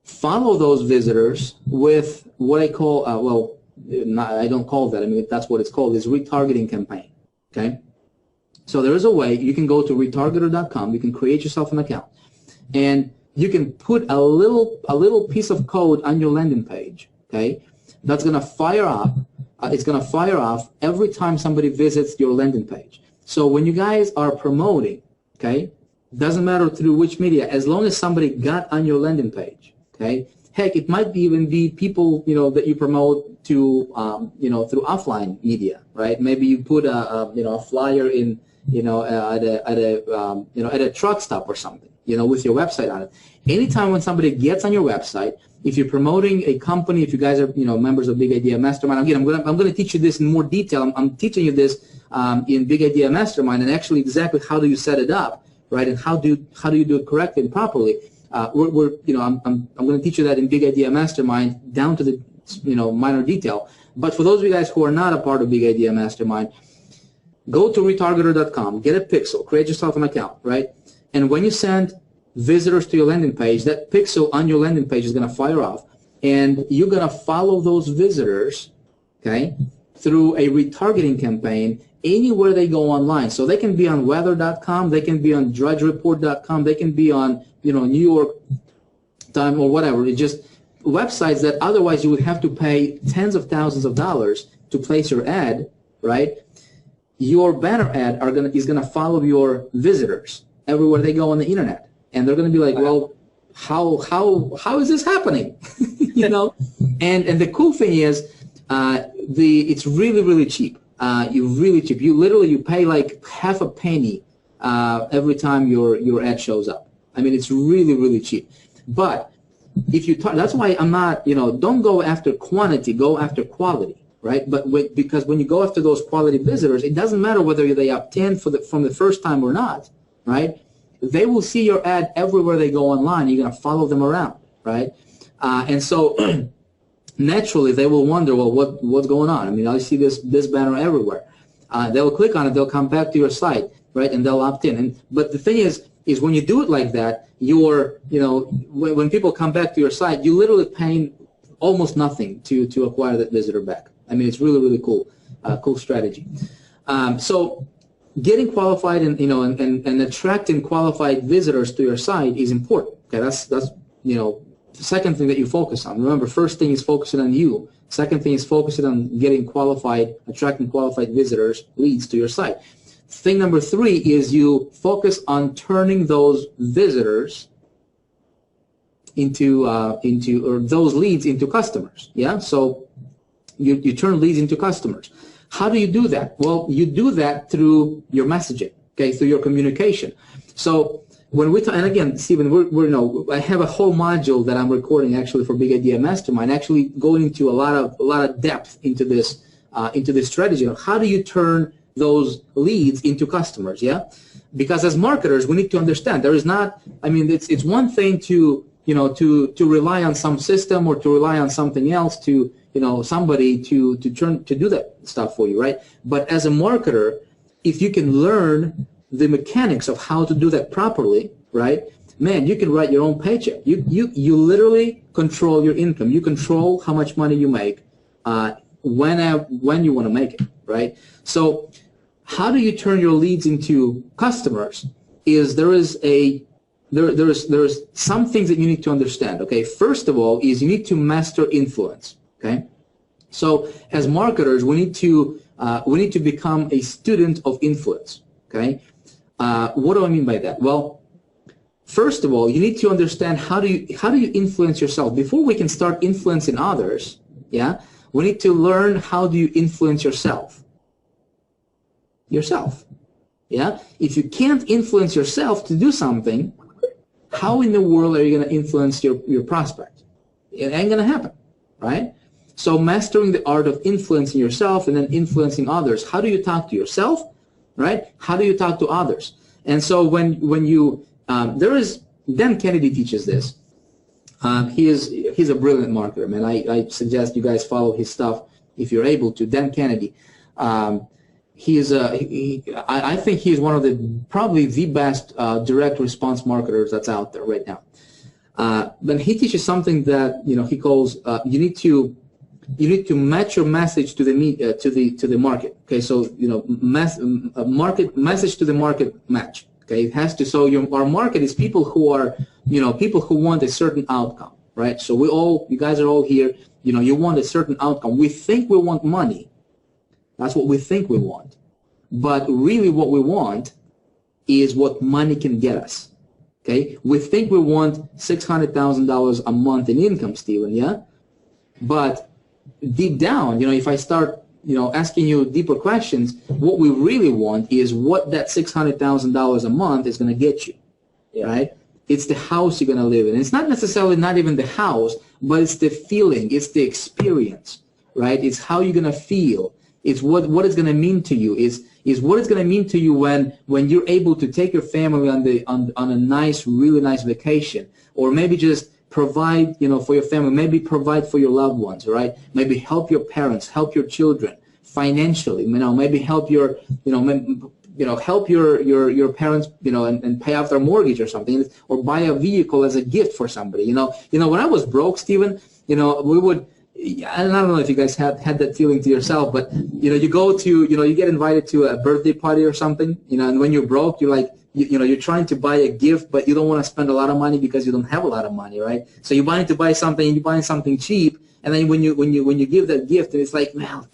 follow those visitors with what I call, I don't call that, I mean, that's what it's called, is retargeting campaign, okay? So there is a way, you can go to retargeter.com, you can create yourself an account, and you can put a little piece of code on your landing page, okay, that's going to fire up. It's going to fire off every time somebody visits your landing page. So when you guys are promoting, okay, doesn't matter through which media, as long as somebody got on your landing page, okay. Heck, it might even be people that you promote to through offline media, right? Maybe you put a flyer in at a truck stop or something, with your website on it. Anytime when somebody gets on your website, if you're promoting a company, if you guys are members of Big Idea Mastermind, again, I'm going to teach you this in more detail. I'm teaching you this in Big Idea Mastermind, and actually exactly how do you set it up, right? And how do you do it correctly and properly? I'm going to teach you that in Big Idea Mastermind down to the minor detail. But for those of you guys who are not a part of Big Idea Mastermind, go to retargeter.com, get a pixel, create yourself an account, right? And when you send visitors to your landing page, that pixel on your landing page is going to fire off, and you're going to follow those visitors, okay, through a retargeting campaign anywhere they go online. So they can be on weather.com, they can be on drudgereport.com, they can be on New York Times or whatever. It's just websites that otherwise you would have to pay tens of thousands of dollars to place your ad, right? Your banner ad is going to follow your visitors everywhere they go on the internet. And they're going to be like, well, how is this happening? And the cool thing is, it's really, really cheap. You literally pay like half a penny every time your ad shows up. I mean, it's really, really cheap. But if you talk, that's why I'm not, don't go after quantity, go after quality, right? Because when you go after those quality visitors, it doesn't matter whether they opt in from the first time or not, right? They will see your ad everywhere they go online. You're going to follow them around, right? And so naturally they will wonder, well, what's going on? I mean, I see this banner everywhere. They will click on it. They'll come back to your site, right? And they'll opt in. But the thing is when you do it like that, when people come back to your site, you literally paying almost nothing to acquire that visitor back. I mean, it's really, really cool, cool strategy. So getting qualified and attracting qualified visitors to your site is important. Okay, that's the second thing that you focus on. Remember, first thing is focusing on you. Second thing is focusing on getting qualified, attracting qualified visitors, leads to your site. Thing number 3 is you focus on turning those visitors into or those leads into customers. Yeah, so you turn leads into customers. How do you do that? Well, you do that through your messaging, okay, through your communication. So when we talk, and again, Stephen, I have a whole module that I'm recording actually for Big Idea Mastermind, actually going into a lot of depth into this strategy of how do you turn those leads into customers. Yeah, because as marketers, we need to understand there is not. I mean, it's one thing to rely on some system or to rely on something else to somebody to do that stuff for you, right? But as a marketer, if you can learn the mechanics of how to do that properly, right? Man, you can write your own paycheck. You literally control your income. You control how much money you make when you want to make it, right? So how do you turn your leads into customers? There's some things that you need to understand. Okay, first of all, is you need to master influence. Okay, so as marketers, we need to become a student of influence. Okay, what do I mean by that? Well, first of all, you need to understand how do you influence yourself before we can start influencing others. Yeah, we need to learn how do you influence yourself. Yeah, if you can't influence yourself to do something, how in the world are you going to influence your prospect? It ain't going to happen, right? So mastering the art of influencing yourself and then influencing others. How do you talk to yourself, right? How do you talk to others? And so when you Dan Kennedy teaches this. He's a brilliant marketer, man. I suggest you guys follow his stuff if you're able to. Dan Kennedy. I think he's one of probably the best direct response marketers that's out there right now. But he teaches something that he calls you need to match your message to the market. Okay, so message to the market match. Okay, it has to. So our market is people who are people who want a certain outcome, right? So you guys are all here. You want a certain outcome. We think we want money. That's what we think we want. But really what we want is what money can get us. Okay? We think we want $600,000 a month in income, Steven, yeah? But deep down, if I start, asking you deeper questions, what we really want is what that $600,000 a month is going to get you, right? It's the house you're going to live in. It's not necessarily not even the house, but it's the feeling, it's the experience, right? It's how you're going to feel. It's what it's going to mean to you. Is what it's going to mean to you when you're able to take your family on a nice, really nice vacation, or maybe just provide for your family, maybe provide for your loved ones, right? Maybe help your parents, help your children financially, maybe help your help your parents, and pay off their mortgage or something, or buy a vehicle as a gift for somebody. When I was broke, Steven, we would. I don't know if you guys had that feeling to yourself, but you go to you get invited to a birthday party or something, and when you're broke, you're like you're trying to buy a gift, but you don't want to spend a lot of money because you don't have a lot of money, right? So you're buying to buy something, and you're buying something cheap, and then when you give that gift, and it's like, well,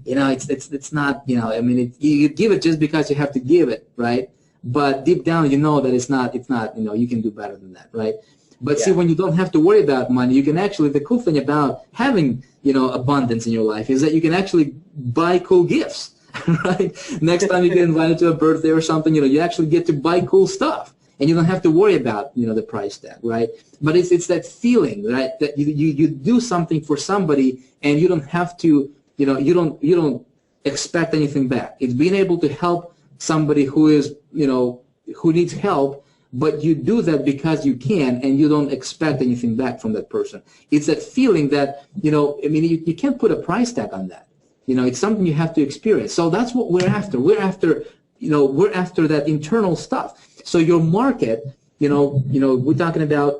it's not, I mean, you give it just because you have to give it, right? But deep down, that it's not, you can do better than that, right? But see, when you don't have to worry about money, you can actually, the cool thing about having, abundance in your life is that you can actually buy cool gifts, right? Next time you get invited to a birthday or something, you actually get to buy cool stuff. and you don't have to worry about, you know, the price tag, right? But it's that feeling, right, that you do something for somebody and you don't have to, you know, you don't expect anything back. It's being able to help somebody who is, you know, who needs help, but you do that because you can, and you don't expect anything back from that person. It's that feeling that, you know, I mean, you can't put a price tag on that. You know, it's something you have to experience. So that's what we're after. We're after, you know, we're after that internal stuff. So your market, you know, we're talking about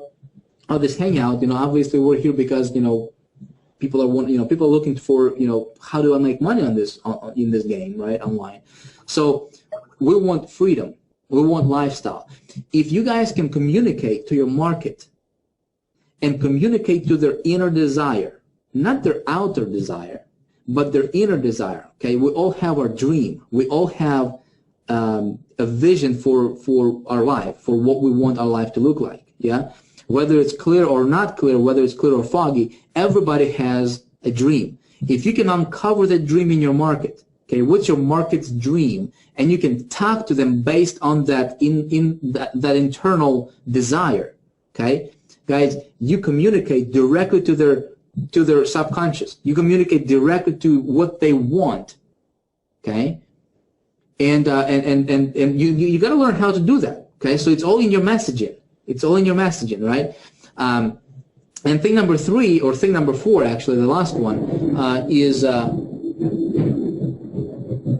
this hangout. You know, obviously we're here because, you know, people are looking for, you know, how do I make money on this in this game, right, online. So we want freedom. We want lifestyle. If you guys can communicate to your market and communicate to their inner desire, not their outer desire, but their inner desire, okay? We all have our dream. We all have a vision for our life, for what we want our life to look like, yeah? Whether it's clear or not clear, whether it's clear or foggy, everybody has a dream. If you can uncover that dream in your market, okay, what's your market's dream? And you can talk to them based on that that internal desire. Okay, guys, you communicate directly to their subconscious. You communicate directly to what they want. Okay, and you got to learn how to do that. Okay, so it's all in your messaging. It's all in your messaging, right? And thing number 3, or thing number 4, actually, the last one is.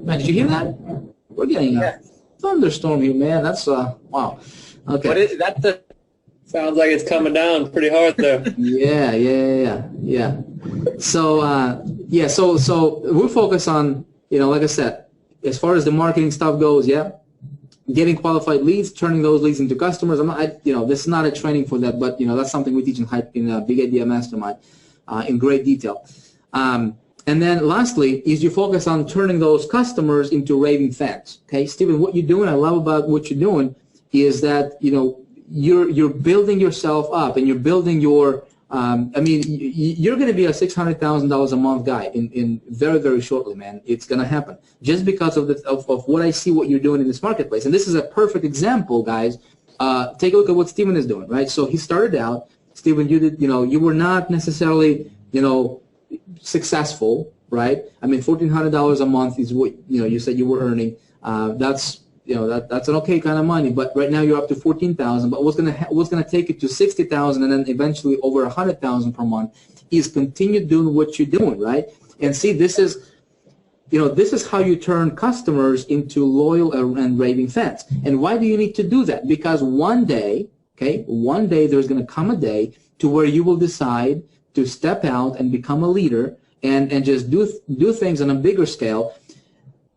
Man, did you hear that? We're getting a thunderstorm here, man. That's wow. Okay. Sounds like it's coming down pretty hard there. Yeah. So we'll focus on, you know, like I said, as far as the marketing stuff goes, getting qualified leads, turning those leads into customers. This is not a training for that, but you know, that's something we teach in Big Idea Mastermind in great detail. And then lastly is you focus on turning those customers into raving fans. Okay, Stephen, what you're doing, I love about what you're doing is that, you know, you're building yourself up and you're building your, you're going to be a $600,000 a month guy in very, very shortly, man. It's going to happen just because of what I see what you're doing in this marketplace. And this is a perfect example, guys. Take a look at what Stephen is doing, right? So he started out, Stephen, you were not necessarily, you know, successful, right? I mean, $1,400 a month is what, you know, you said you were earning. That's an okay kind of money. But right now you're up to $14,000. But what's gonna take it to $60,000 and then eventually over $100,000 per month is continue doing what you're doing, right? And see, this is how you turn customers into loyal and raving fans. And why do you need to do that? Because one day there's gonna come a day to where you will decide to step out and become a leader and just do things on a bigger scale,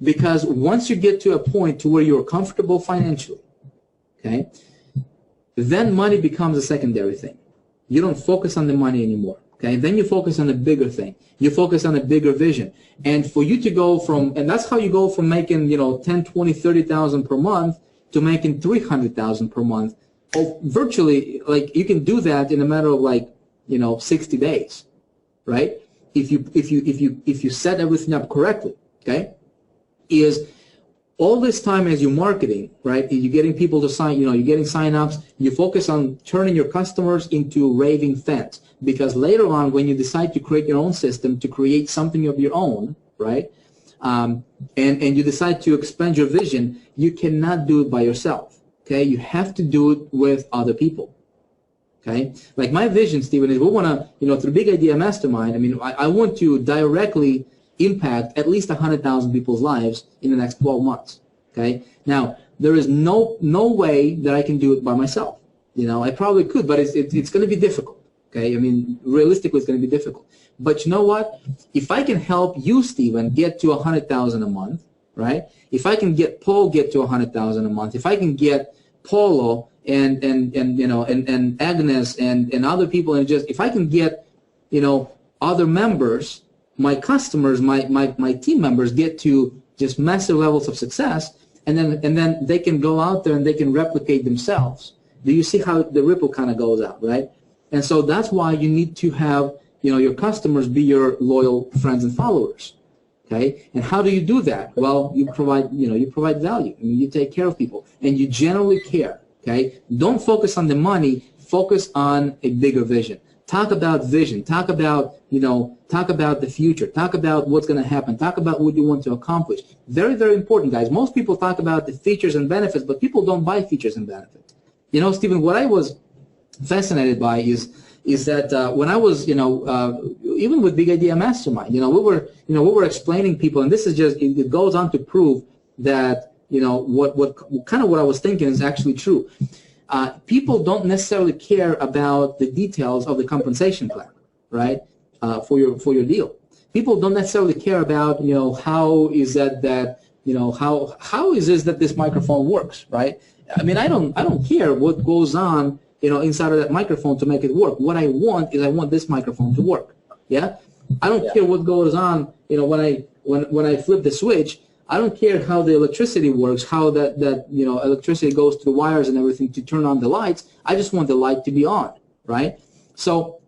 because once you get to a point to where you're comfortable financially, okay, then money becomes a secondary thing. You don't focus on the money anymore, okay? Then you focus on the bigger thing. You focus on a bigger vision. And for you to go from, and that's how you go from making, you know, 10, 20, 30,000 per month to making 300,000 per month. Virtually, like, you can do that in a matter of, like, you know, 60 days, right? If you set everything up correctly, okay? Is all this time as you're marketing, right? You're getting people to sign, you know, you're getting sign-ups. You focus on turning your customers into raving fans, because later on, when you decide to create your own system, to create something of your own, right? And you decide to expand your vision, you cannot do it by yourself, okay? You have to do it with other people. Okay, like my vision, Stephen, is we want to, you know, through Big Idea Mastermind, I mean, I want to directly impact at least 100,000 people's lives in the next 12 months. Okay, now there is no way that I can do it by myself. You know, I probably could, but it's going to be difficult. Okay, I mean, realistically, it's going to be difficult. But you know what? If I can help you, Stephen, get to 100,000 a month, right? If I can get Paul get to 100,000 a month, if I can get Paulo and Agnes and other people, and just if I can get, you know, other members, my customers, my team members get to just massive levels of success, and then they can go out there and they can replicate themselves. Do you see how the ripple kind of goes out, right? And so that's why you need to have, you know, your customers be your loyal friends and followers. Okay, and how do you do that? Well, you provide value. I mean, you take care of people, and you generally care. Okay? Don't focus on the money. Focus on a bigger vision. Talk about vision. Talk about, talk about the future. Talk about what's going to happen. Talk about what you want to accomplish. Very, very important, guys. Most people talk about the features and benefits, but people don't buy features and benefits. Stephen, what I was fascinated by is that when I was, even with Big Idea Mastermind, we were explaining people, and this is just, it goes on to prove that, what kind of what I was thinking is actually true. People don't necessarily care about the details of the compensation plan, right? For your deal. People don't necessarily care about, how is that how is this that this microphone works, right? I mean, I don't care what goes on, inside of that microphone to make it work. What I want is I want this microphone to work. Yeah? I don't care what goes on, when I flip the switch. I don't care how the electricity works, how that electricity goes through wires and everything to turn on the lights. I just want the light to be on, right? So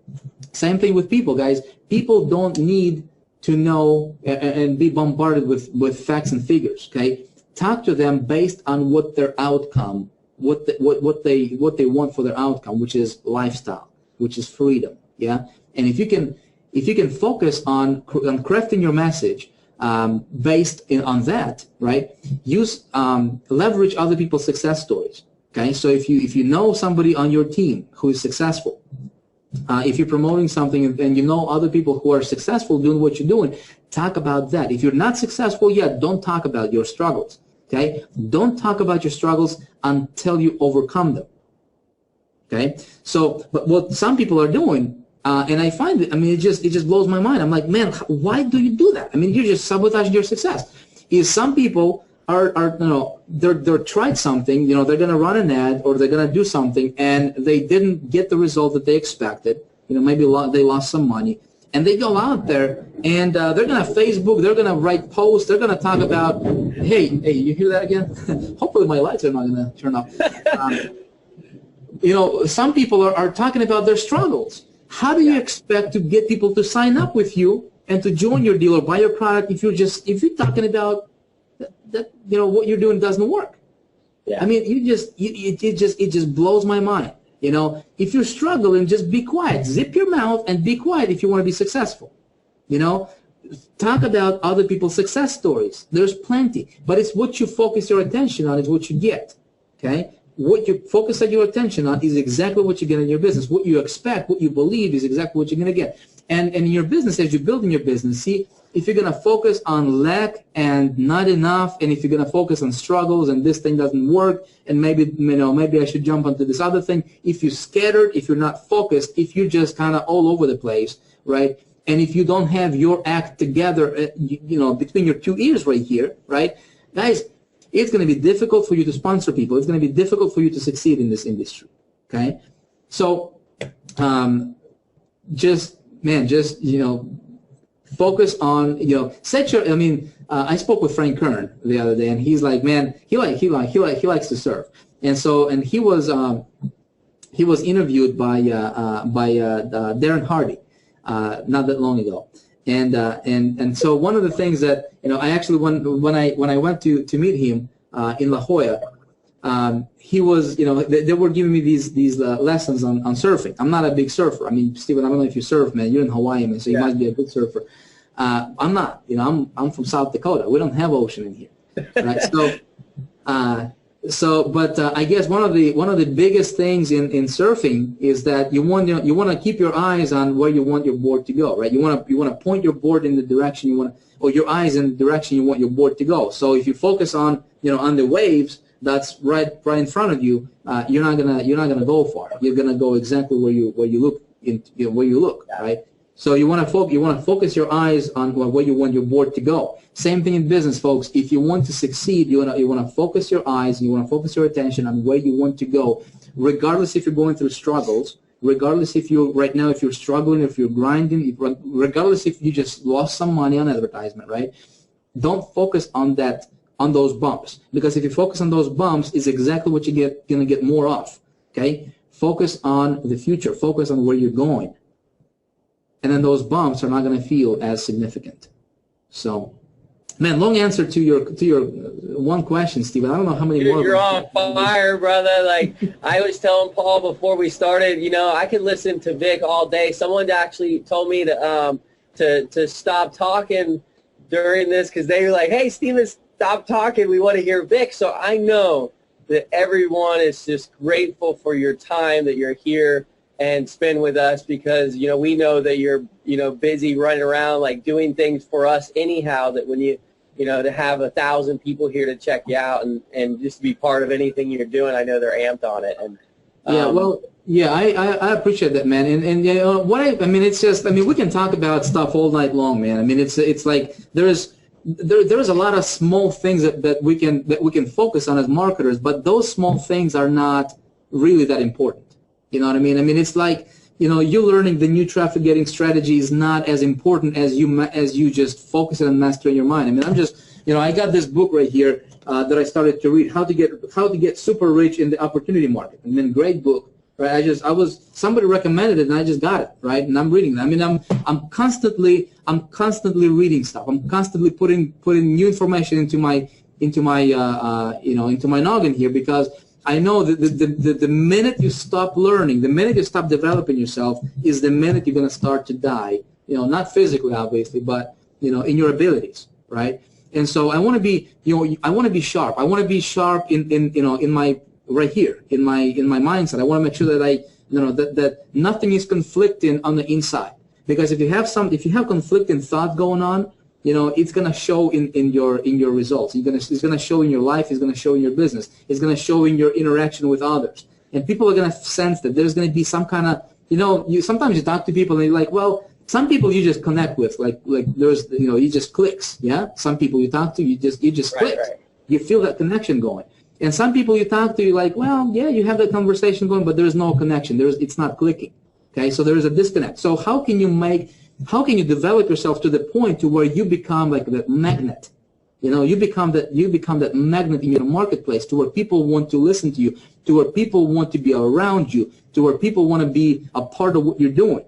same thing with people, guys. People don't need to know and be bombarded with facts and figures, okay? Talk to them based on what their outcome, what they want for their outcome, which is lifestyle, which is freedom, yeah? And if you can focus on crafting your message based on that, right? Leverage other people's success stories. Okay, so if you know somebody on your team who is successful, if you're promoting something and you know other people who are successful doing what you're doing, talk about that. If you're not successful yet, don't talk about your struggles. Okay, don't talk about your struggles until you overcome them. Okay, so but what some people are doing. And I find it, it just blows my mind. I'm like, man, why do you do that? I mean, you're just sabotaging your success. Some people they're tried something, they're going to run an ad or they're going to do something and they didn't get the result that they expected. Maybe they lost some money. And they go out there and they're going to Facebook, they're going to write posts, they're going to talk about, hey, you hear that again? Hopefully my lights are not going to turn off. Some people are talking about their struggles. How do you expect to get people to sign up with you and to join your deal or buy your product if you're talking about that what you're doing doesn't work? Yeah. I mean, it just blows my mind. If you're struggling, just be quiet. Zip your mouth and be quiet if you want to be successful. Talk about other people's success stories. There's plenty, but it's what you focus your attention on is what you get. Okay. What you focus your attention on is exactly what you get in your business. What you expect, what you believe is exactly what you're going to get. And in your business, as you're building your business, see, if you're going to focus on lack and not enough, and if you're going to focus on struggles and this thing doesn't work, and maybe I should jump onto this other thing, if you're scattered, if you're not focused, if you're just kind of all over the place, right? And if you don't have your act together, between your two ears right here, right? Guys, it's going to be difficult for you to sponsor people. It's going to be difficult for you to succeed in this industry, okay? So, focus on, I spoke with Frank Kern the other day, and he's like, man, he likes to surf. And he was interviewed by Darren Hardy, not that long ago. And so one of the things that, I actually, when I went to meet him in La Jolla, he was, they were giving me these lessons on surfing. I'm not a big surfer. I mean, Steven, I don't know if you surf, man. You're in Hawaii, man, so you must be a good surfer. I'm not. I'm from South Dakota. We don't have ocean in here, right? But I guess one of the biggest things in surfing is that you want to keep your eyes on where you want your board to go, right? You want to point your board in the direction or your eyes in the direction you want your board to go. So if you focus on on the waves that's right in front of you, you're not gonna go far. You're gonna go exactly where you look, right? So you want to focus your eyes on where you want your board to go. Same thing in business, folks. If you want to succeed, you want to focus your eyes and you want to focus your attention on where you want to go, regardless if you're going through struggles, regardless if you're struggling, if you're grinding, regardless if you just lost some money on advertisement, right? Don't focus on those bumps, because if you focus on those bumps, it's exactly what you're gonna get more of. Okay? Focus on the future. Focus on where you're going. And then those bumps are not going to feel as significant. So, Man, long answer to your one question, Stephen. I don't know how many more. You're on fire, brother. Like I was telling Paul before we started, you know, I could listen to Vic all day. Someone actually told me to stop talking during this because they were like, "Hey, Stephen, stop talking. We want to hear Vic." So I know that everyone is just grateful for your time that you're here and spend with us because, you know, we know that you're, you know, busy running around like doing things for us anyhow, that when you know, to have 1,000 people here to check you out and just to be part of anything you're doing, I know they're amped on it. And yeah, well, yeah, I appreciate that, man. And you know, I mean, it's just, I mean, we can talk about stuff all night long, man. I mean, it's like there's a lot of small things that we can focus on as marketers, but those small things are not really that important. You know what I mean? I mean, it's like, you know, you learning the new traffic getting strategy is not as important as you just focusing on mastering your mind. I mean, I'm just, you know, I got this book right here that I started to read, how to get super rich in the opportunity market. I mean, great book, right? Somebody recommended it and I just got it, right? And I'm reading it. I mean, I'm constantly reading stuff. I'm constantly putting new information into my noggin here, because I know that the minute you stop learning, the minute you stop developing yourself, is the minute you're going to start to die. You know, not physically, obviously, but, you know, in your abilities, right? And so I want to be, you know, I want to be sharp. I want to be sharp in my right here in my mindset. I want to make sure that that nothing is conflicting on the inside. Because if you have conflicting thought going on, you know, it's going to show in your results. It's going to show in your life. It's going to show in your business. It's going to show in your interaction with others. And people are going to sense that there's going to be some kind of, you know, sometimes you talk to people and you're like, well, some people you just connect with, like there's, you know, you just clicks. Yeah. Some people you talk to, you just click. Right. You feel that connection going. And some people you talk to, you're like, well, yeah, you have that conversation going, but there's no connection. It's not clicking. Okay. So there is a disconnect. So how can you develop yourself to the point to where you become like that magnet? You know, you become that magnet in your marketplace, to where people want to listen to you, to where people want to be around you, to where people want to be a part of what you're doing.